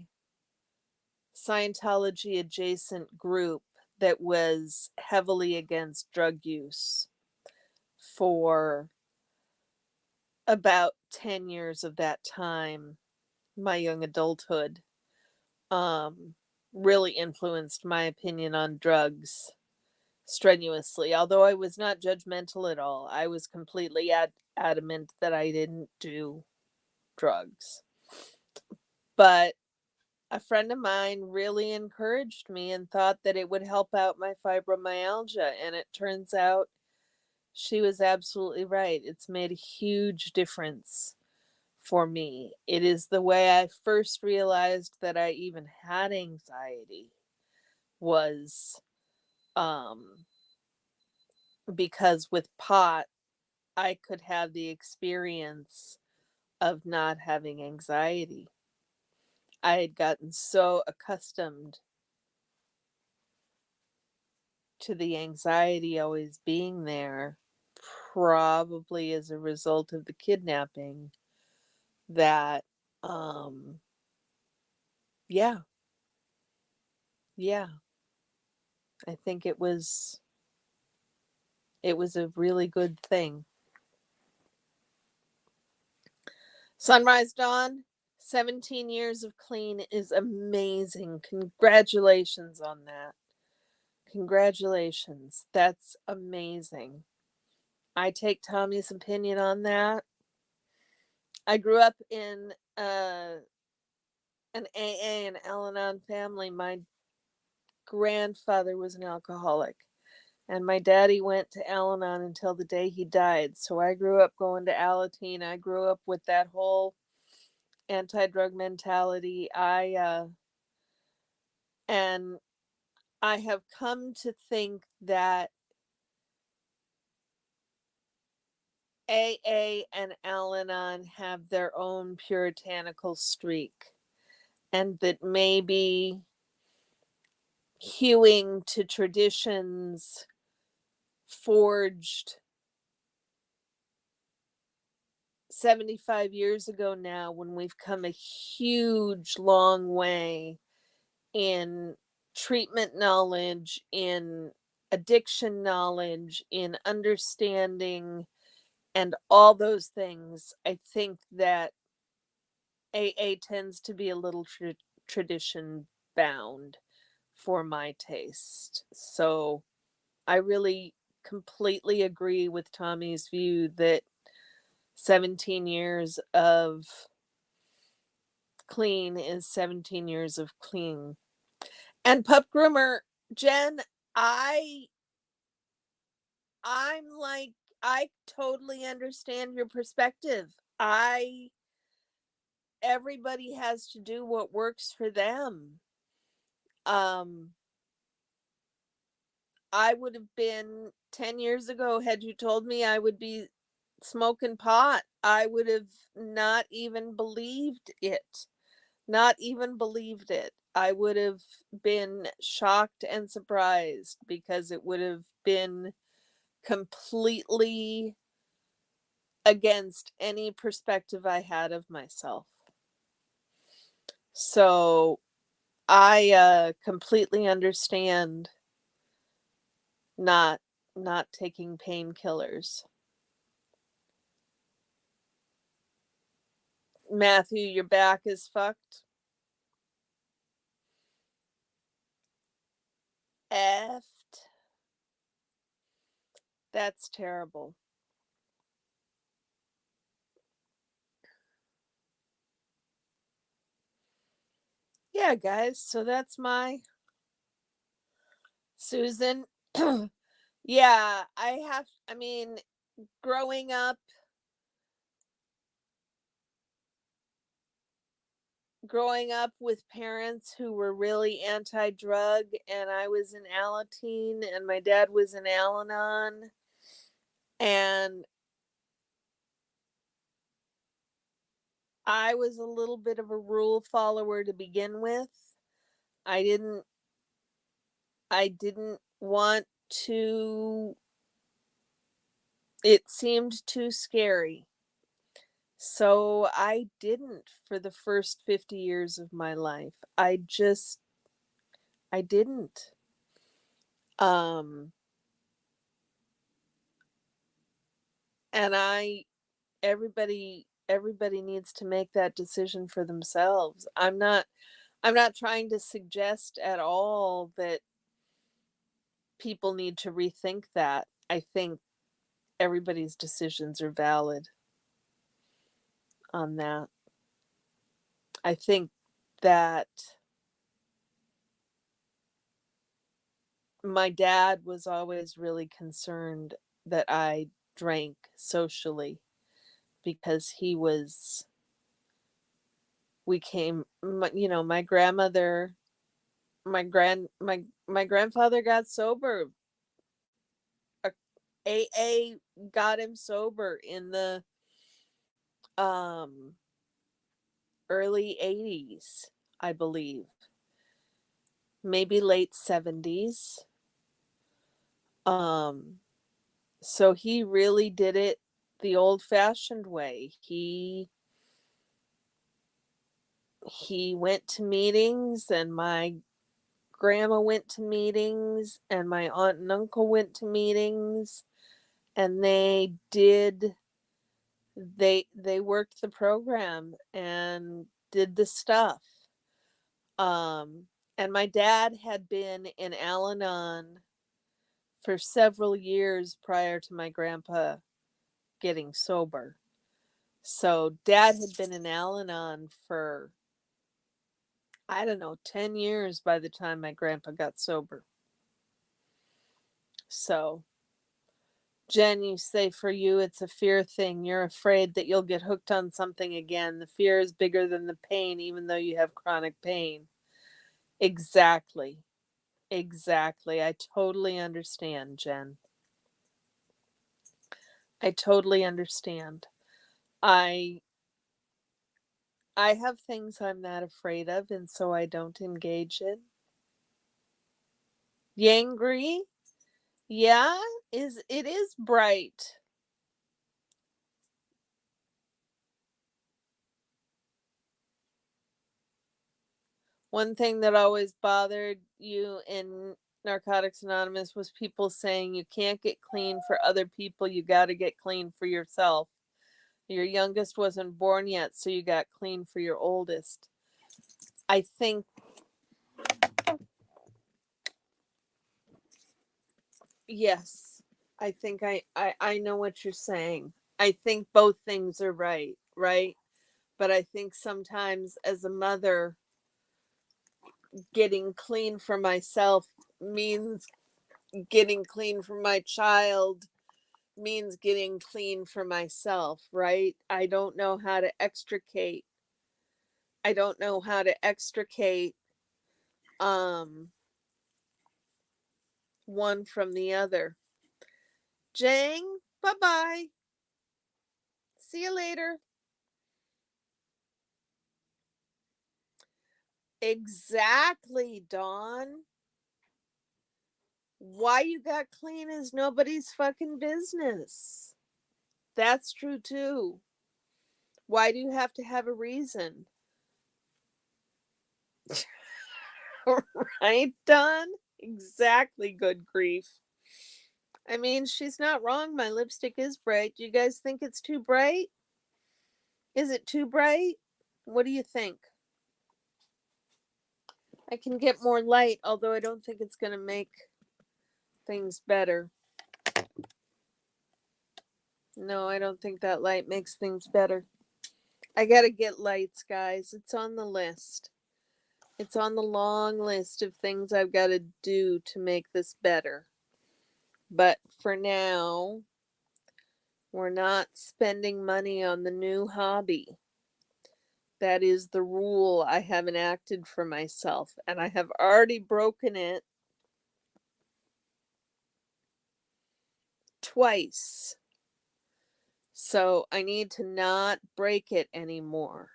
Scientology adjacent group that was heavily against drug use for about 10 years of that time, my young adulthood, um, really influenced my opinion on drugs strenuously. Although I was not judgmental at all, I was completely adamant that I didn't do drugs. But a friend of mine really encouraged me and thought that it would help out my fibromyalgia. And it turns out she was absolutely right. It's made a huge difference for me. It is the way I first realized that I even had anxiety was um because with pot I could have the experience of not having anxiety. I had gotten so accustomed to the anxiety always being there, probably as a result of the kidnapping, that um yeah, yeah, I think it was a really good thing. Sunrise Dawn, 17 years of clean is amazing. Congratulations on that. Congratulations. That's amazing. I take Tommy's opinion on that. I grew up in an AA and Al Anon family. My grandfather was an alcoholic, and my daddy went to Al Anon until the day he died. So I grew up going to Alateen. I grew up with that whole anti-drug mentality. And I have come to think that AA and Al Anon have their own puritanical streak, and that maybe hewing to traditions forged 75 years ago now, when we've come a huge long way in treatment knowledge, in addiction knowledge, in understanding, and all those things. I think that AA tends to be a little tradition bound for my taste. So I really completely agree with Tommy's view that 17 years of clean is 17 years of clean. And pup groomer, Jen, I I'm like, I totally understand your perspective. I Everybody has to do what works for them. Um I would have been 10 years ago, had you told me I would be smoking pot, I would have not even believed it. Not even believed it. I would have been shocked and surprised because it would have been completely against any perspective I had of myself. So I completely understand not not taking painkillers. Matthew, your back is fucked. Effed. That's terrible. Yeah, guys, so that's my Susan. Yeah, I mean, growing up with parents who were really anti-drug, and I was in Alateen and my dad was in Al-Anon, and I was a little bit of a rule follower to begin with. I didn't I didn't want to, it seemed too scary. So I didn't for the first 50 years of my life. I didn't. Um And everybody needs to make that decision for themselves. I'm not trying to suggest at all that people need to rethink that. I think everybody's decisions are valid on that. I think that my dad was always really concerned that I drank socially because we came, my grandmother, my grandfather got sober. AA got him sober in the um early 80s, I believe. Maybe late 70s. Um so he really did it the old-fashioned way. He went to meetings, and my grandma went to meetings, and my aunt and uncle went to meetings, and they worked the program and did the stuff. And my dad had been in Al-Anon for several years prior to my grandpa getting sober. So dad had been in Al-Anon for, I don't know, 10 years by the time my grandpa got sober. So, Jen, you say for you it's a fear thing. You're afraid that you'll get hooked on something again. The fear is bigger than the pain, even though you have chronic pain. Exactly. Exactly. I totally understand, Jen. I totally understand. I I have things I'm not afraid of, and so I don't engage in. Yangri? Yeah, it is bright. One thing that always bothered you in Narcotics Anonymous was people saying you can't get clean for other people, you got to get clean for yourself. Your youngest wasn't born yet, so you got clean for your oldest. I think, yes, I think I know what you're saying. I think both things are right, right? But I think sometimes as a mother, getting clean for myself means getting clean for my child, means getting clean for myself, right? I don't know how to extricate um one from the other. Jang, bye-bye. See you later. Exactly, Dawn. Why you got clean is nobody's fucking business. That's true too. Why do you have to have a reason? Right, Dawn? Exactly, good grief. I mean, she's not wrong. My lipstick is bright. Do you guys think it's too bright? Is it too bright? What do you think? I can get more light, although I don't think it's going to make things better. No, I don't think that light makes things better. I got to get lights, guys. It's on the list. It's on the long list of things I've got to do to make this better. But for now, we're not spending money on the new hobby. That is the rule I have enacted for myself, and I have already broken it twice. So I need to not break it anymore.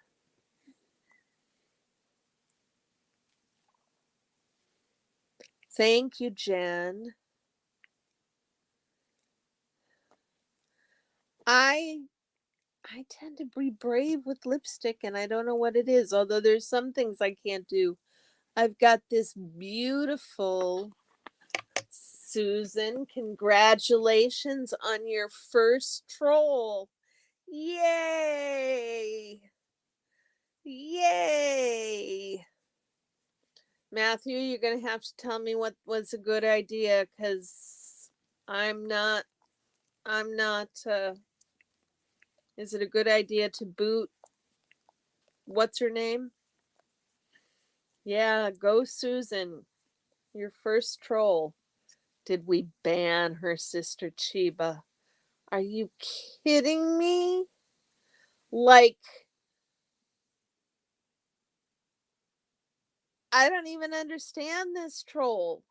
Thank you, Jen. I I tend to be brave with lipstick, and I don't know what it is, although there's some things I can't do. I've got this beautiful Susan, congratulations on your first troll. Yay! Yay! Matthew, you're going to have to tell me what was a good idea, because I'm not, is it a good idea to boot, what's her name? Yeah, go Susan, your first troll. Did we ban her sister Chiba? Are you kidding me? Like, I don't even understand this troll.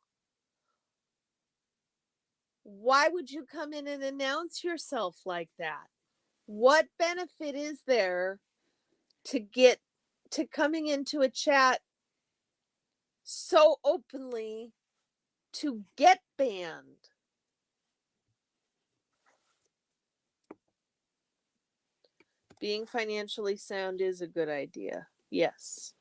Why would you come in and announce yourself like that? What benefit is there to coming into a chat so openly to get banned? Being financially sound is a good idea. Yes.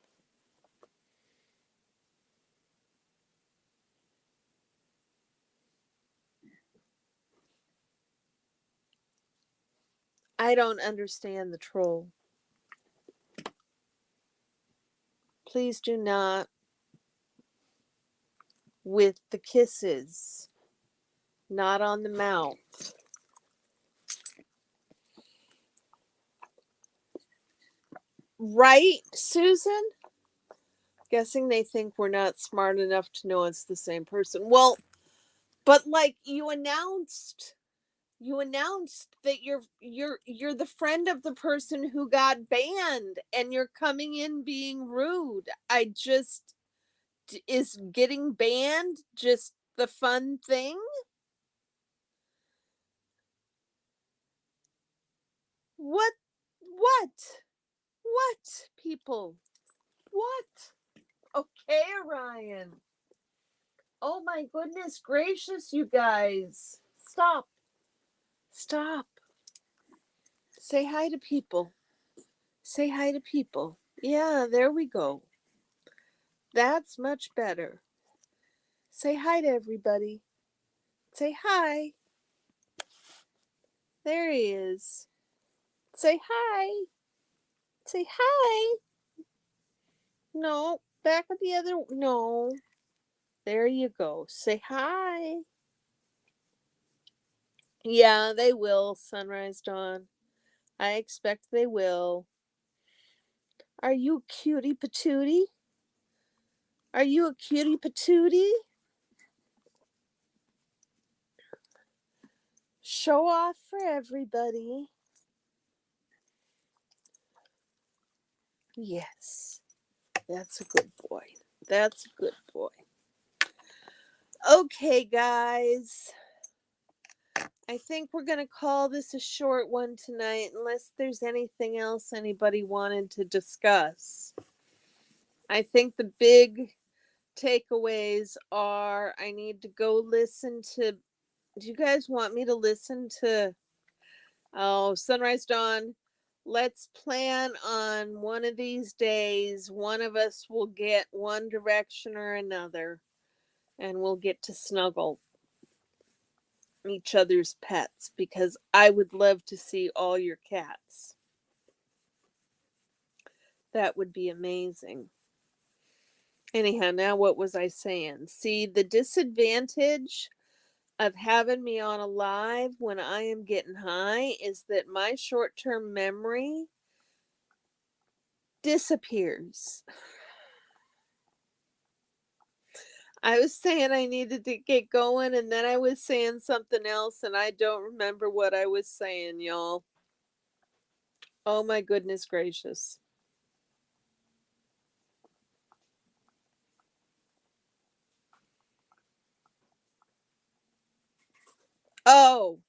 I don't understand the troll. Please do not. With the kisses, not on the mouth. Right, Susan? Guessing they think we're not smart enough to know it's the same person. Well, but like you announced that you're the friend of the person who got banned, and you're coming in being rude. Is getting banned just the fun thing? What what people? What? Okay, Orion. Oh my goodness gracious, you guys. Stop. Stop. Say hi to people. Say hi to people. Yeah, there we go. That's much better. Say hi to everybody. Say hi. There he is. Say hi. Say hi. No, back at the other. No. There you go. Say hi. Yeah, they will, Sunrise Dawn. I expect they will. Are you a cutie patootie? Are you a cutie patootie? Show off for everybody. Yes, that's a good boy. That's a good boy. Okay, guys. I think we're going to call this a short one tonight, unless there's anything else anybody wanted to discuss. I think the big takeaways are I need to go listen to. Do you guys want me to listen to? Oh, Sunrise Dawn. Let's plan on one of these days, one of us will get one direction or another, and we'll get to snuggle each other's pets, because I would love to see all your cats. That would be amazing. Anyhow, now what was I saying? See, the disadvantage of having me on a live when I am getting high is that my short-term memory disappears. I was saying I needed to get going, and then I was saying something else, and I don't remember what I was saying, y'all. Oh my goodness gracious. Oh,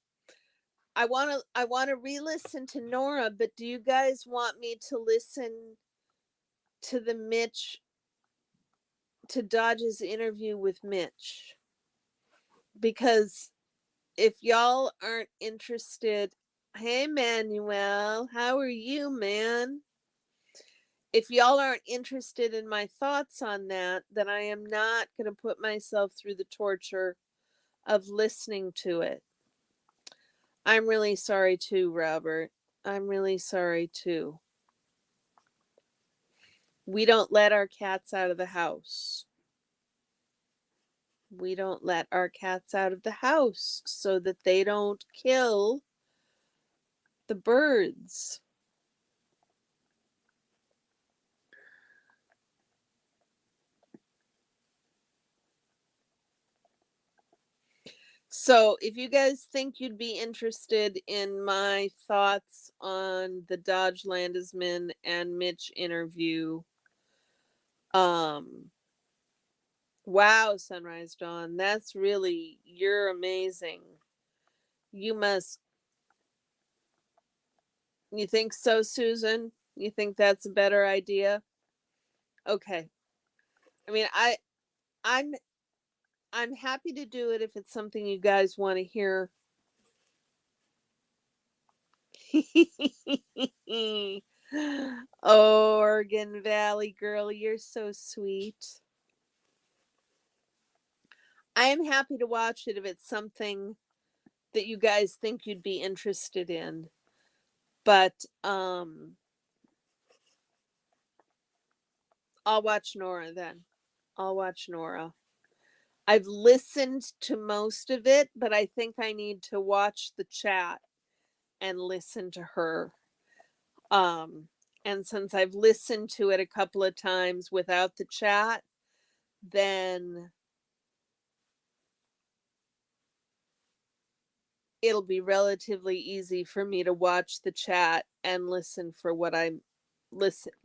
I want to re-listen to Nora, but do you guys want me to listen to Dodge's interview with Mitch? Because if y'all aren't interested, hey Manuel, how are you, man? If y'all aren't interested in my thoughts on that, then I am not going to put myself through the torture of listening to it. I'm really sorry too, Robert. I'm really sorry too. We don't let our cats out of the house. We don't let our cats out of the house so that they don't kill the birds. So, if you guys think you'd be interested in my thoughts on the Dodge Landesman and Mitch interview, wow, Sunrise Dawn, that's really, you're amazing. You must, you think so, Susan? You think that's a better idea? Okay. I mean, I'm I'm happy to do it if it's something you guys want to hear. Oregon Valley girl, you're so sweet. I am happy to watch it if it's something that you guys think you'd be interested in. But I'll watch Nora then. I'll watch Nora. I've listened to most of it, but I think I need to watch the chat and listen to her. And since I've listened to it a couple of times without the chat, then it'll be relatively easy for me to watch the chat and listen for what I'm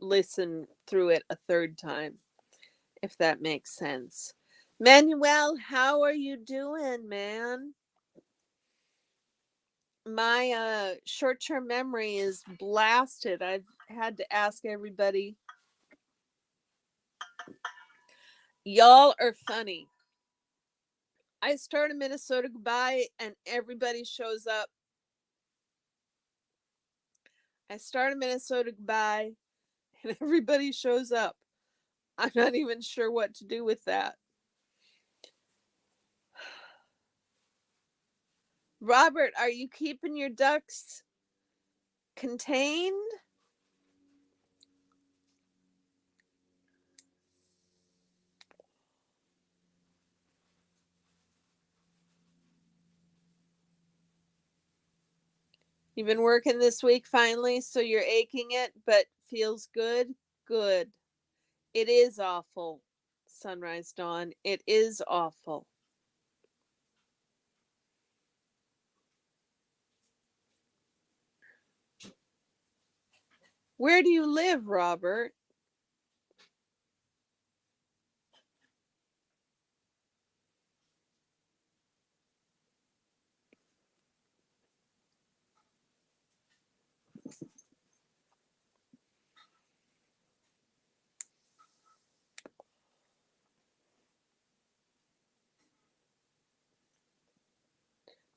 listen through it a third time, if that makes sense. Manuel, how are you doing, man? My short-term memory is blasted. I've had to ask everybody. Y'all are funny. I start a Minnesota Goodbye and everybody shows up. I start a Minnesota Goodbye and everybody shows up. I'm not even sure what to do with that. Robert, are you keeping your ducks contained? You've been working this week finally, so you're aching it, but feels good? Good. It is awful, Sunrise Dawn. It is awful. Where do you live, Robert?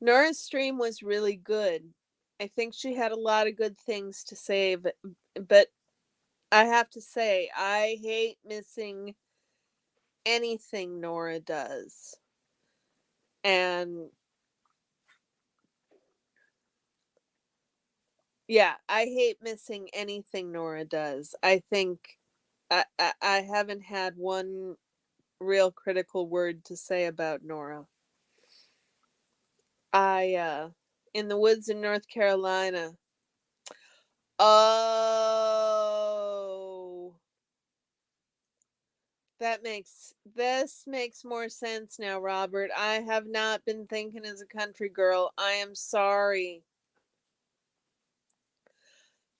Nora's stream was really good. I think she had a lot of good things to say, but I have to say, I hate missing anything Nora does. And yeah, I hate missing anything Nora does. I think I haven't had one real critical word to say about Nora. In the woods in North Carolina. Oh, this makes more sense now, Robert. I have not been thinking as a country girl. I am sorry.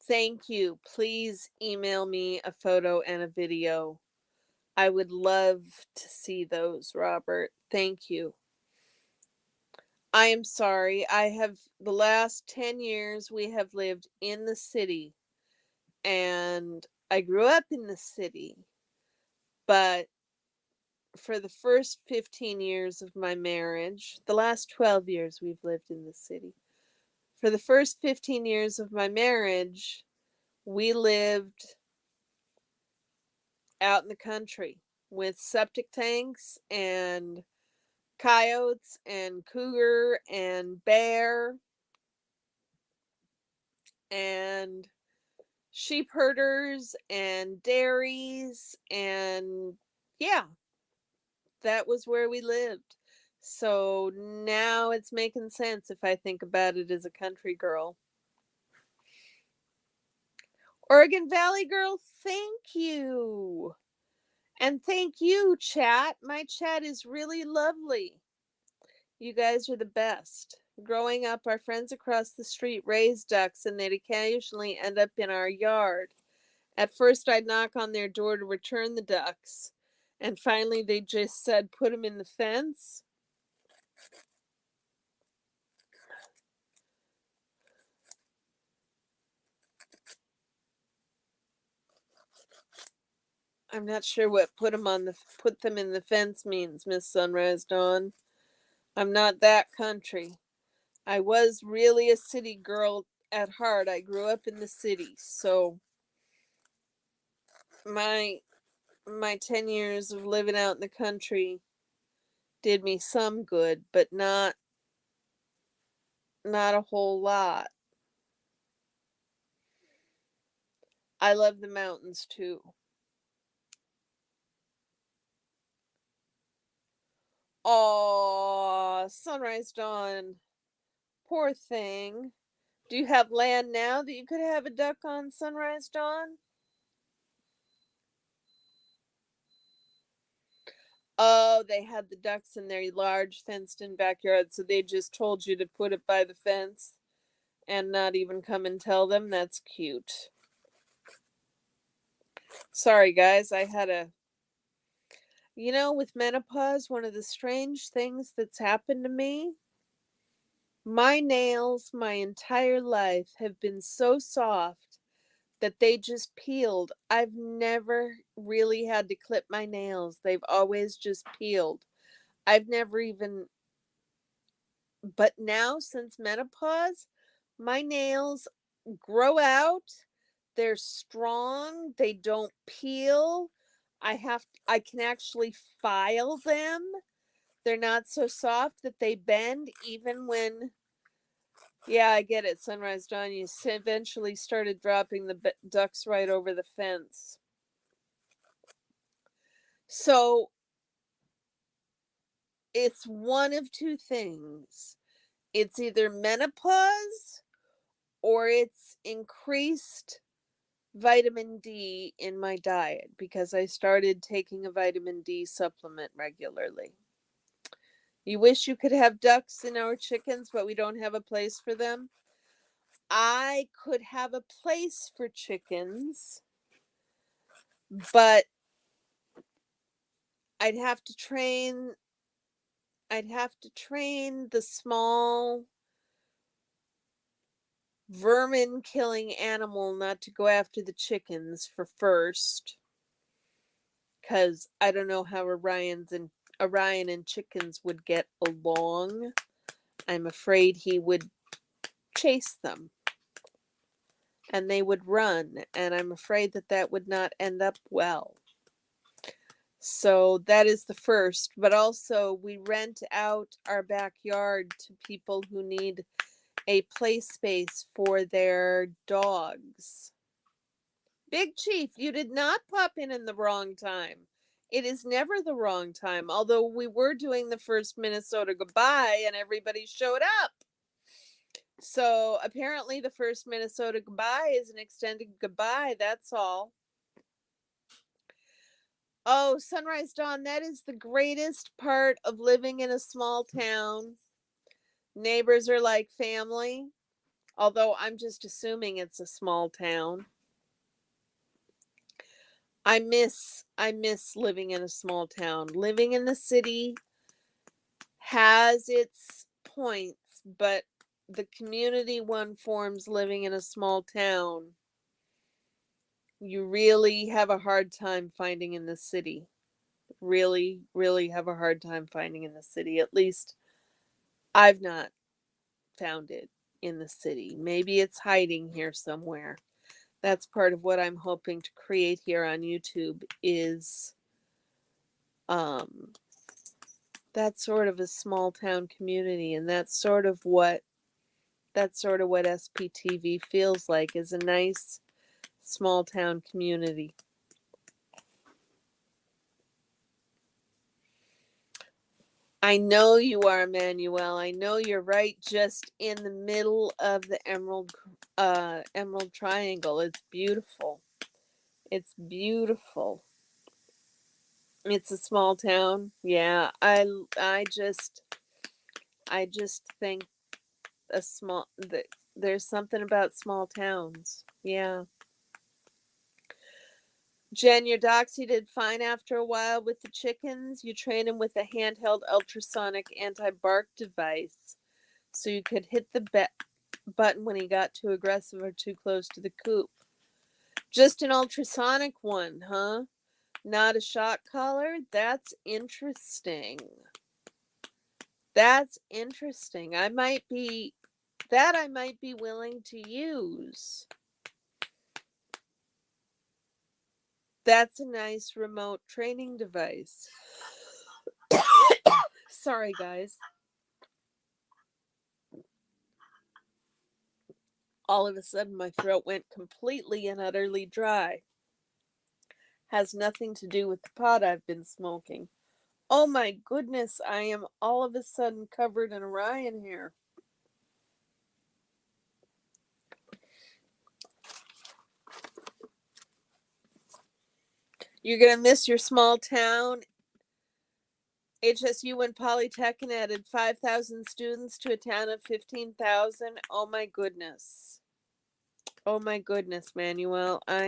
Thank you. Please email me a photo and a video. I would love to see those, Robert. Thank you. I am sorry. The last 10 years we have lived in the city, and I grew up in the city, but for the first 15 years of my marriage, the last 12 years we've lived in the city. For the first 15 years of my marriage, we lived out in the country with septic tanks and coyotes and cougar and bear and sheep herders and dairies, and yeah, that was where we lived. So now it's making sense if I think about it as a country girl. Oregon Valley girl, thank you. And thank you, chat. My chat is really lovely. You guys are the best. Growing up, our friends across the street raised ducks and they'd occasionally end up in our yard. At first, I'd knock on their door to return the ducks. And finally, they just said, put them in the fence. I'm not sure what put them in the fence means, Miss Sunrise Dawn. I'm not that country. I was really a city girl at heart. I grew up in the city, so my my 10 years of living out in the country did me some good, but not a whole lot. I love the mountains too. Oh, Sunrise Dawn. Poor thing. Do you have land now that you could have a duck on, Sunrise Dawn? Oh, they had the ducks in their large fenced in backyard, so they just told you to put it by the fence and not even come and tell them. That's cute. Sorry, guys. With menopause, one of the strange things that's happened to me, my nails my entire life have been so soft that they just peeled. I've never really had to clip my nails, they've always just peeled. I've never even, but now since menopause, my nails grow out. They're strong, they don't peel. I can actually file them. They're not so soft that they bend even when. Yeah, I get it. Sunrise Dawn, you eventually started dropping the ducks right over the fence. So it's one of two things. It's either menopause or it's increased vitamin D in my diet because I started taking a vitamin D supplement regularly. You wish you could have ducks in our chickens, but we don't have a place for them. I could have a place for chickens, but I'd have to train I'd have to train the small vermin killing animal not to go after the chickens for first, cuz I don't know how Orion and chickens would get along. I'm afraid he would chase them and they would run, and I'm afraid that would not end up well. So that is the first, but also we rent out our backyard to people who need a play space for their dogs. Big Chief, you did not pop in the wrong time. It is never the wrong time, although we were doing the first Minnesota goodbye and everybody showed up. So apparently the first Minnesota goodbye is an extended goodbye, that's all. Oh, Sunrise Dawn, that is the greatest part of living in a small town. Neighbors are like family, although I'm just assuming it's a small town. I miss living in a small town. Living in the city has its points, but the community one forms living in a small town, you really have a hard time finding in the city. Really, really have a hard time finding in the city. At least I've not found it in the city. Maybe it's hiding here somewhere. That's part of what I'm hoping to create here on YouTube is That's sort of a small town community, and that's sort of what SPTV feels like, is a nice small town community. I know you are, Emmanuel. I know you're right just in the middle of the Emerald Triangle. It's beautiful. It's beautiful. It's a small town. Yeah, I just think there's something about small towns. Yeah. Jen, your Doxy did fine after a while with the chickens. You trained him with a handheld ultrasonic anti-bark device so you could hit the button when he got too aggressive or too close to the coop. Just an ultrasonic one, huh? Not a shock collar? That's interesting. That's interesting. I might be willing to use. That's a nice remote training device. Sorry, guys. All of a sudden, my throat went completely and utterly dry. Has nothing to do with the pot I've been smoking. Oh my goodness, I am all of a sudden covered in Orion hair. You're going to miss your small town. HSU and Polytechnic added 5,000 students to a town of 15,000. Oh my goodness. Oh my goodness, Manuel. I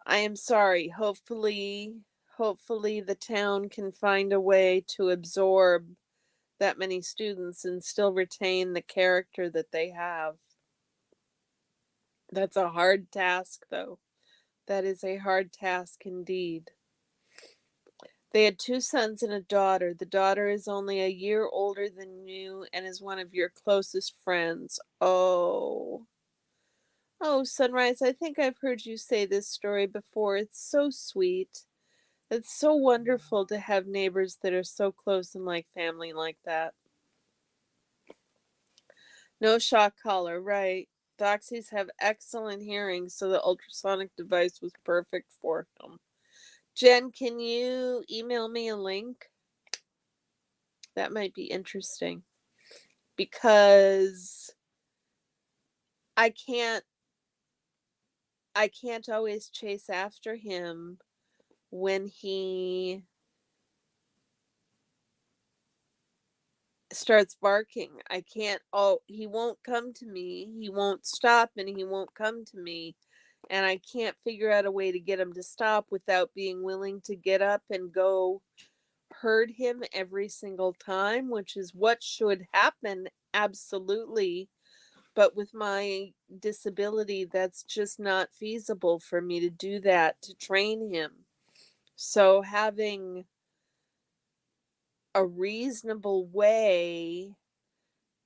am sorry. Hopefully the town can find a way to absorb that many students and still retain the character that they have. That's a hard task, though. That is a hard task indeed. They had 2 sons and a daughter. The daughter is only a year older than you and is one of your closest friends. Oh. Oh, Sunrise, I think I've heard you say this story before. It's so sweet. It's so wonderful to have neighbors that are so close and like family like that. No shock collar, right. Doxies have excellent hearing, so the ultrasonic device was perfect for him. Jen, can you email me a link? That might be interesting. Because I can't always chase after him when he starts barking. I can't he won't come to me. He won't stop and he won't come to me. And I can't figure out a way to get him to stop without being willing to get up and go herd him every single time, which is what should happen, absolutely. But with my disability, that's just not feasible for me to do that, to train him. So having a reasonable way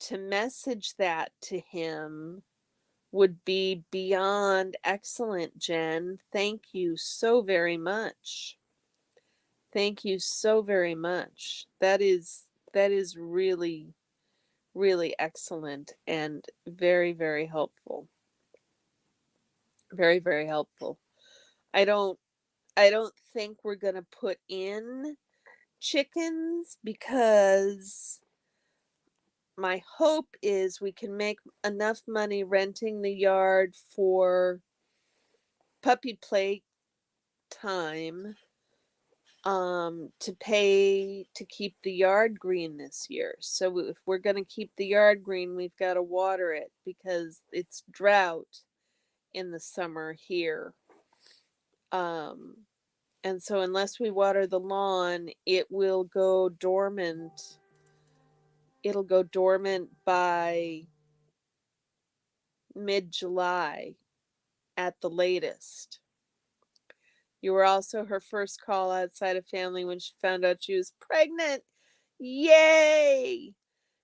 to message that to him would be beyond excellent, Jen. Thank you so very much. Thank you so very much. That is really, really excellent and very, very helpful. Very, very helpful. I don't think we're gonna put in chickens because my hope is we can make enough money renting the yard for puppy play time to pay to keep the yard green this year. So if we're going to keep the yard green, we've got to water it because it's drought in the summer here. Um and so unless we water the lawn, it will go dormant. It'll go dormant by mid-July at the latest. You were also her first call outside of family when she found out she was pregnant. Yay!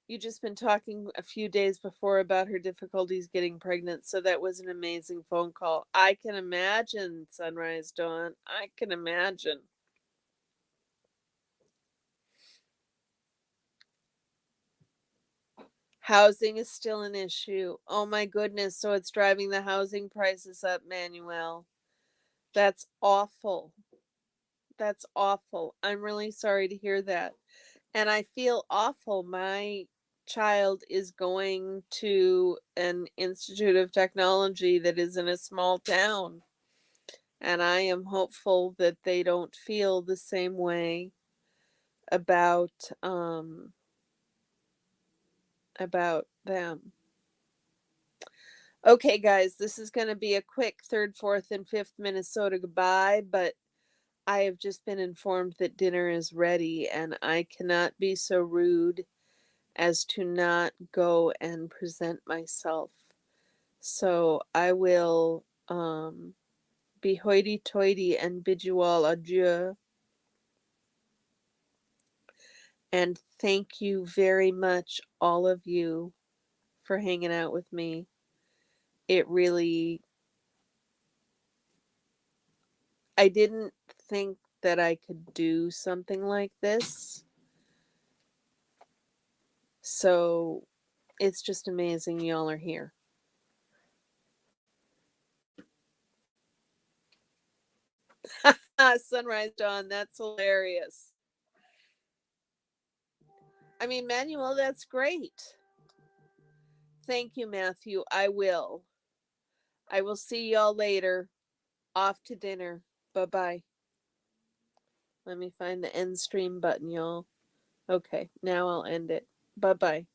You just been talking a few days before about her difficulties getting pregnant, so that was an amazing phone call. I can imagine, Sunrise Dawn. I can imagine. Housing is still an issue. Oh my goodness. So it's driving the housing prices up, Manuel. That's awful. That's awful. I'm really sorry to hear that. And I feel awful. My child is going to an institute of technology that is in a small town. And I am hopeful that they don't feel the same way about about them. Okay, guys, this is going to be a quick third, fourth, and fifth Minnesota goodbye, but I have just been informed that dinner is ready, and I cannot be so rude as to not go and present myself. So I will be hoity toity and bid you all adieu. And thank you very much, all of you, for hanging out with me. It really, I didn't think that I could do something like this. So it's just amazing y'all are here. Sunrise Dawn, that's hilarious. I mean, Manuel, that's great. Thank you, Matthew. I will. I will see y'all later. Off to dinner. Bye bye. Let me find the end stream button, y'all. Okay, now I'll end it. Bye bye.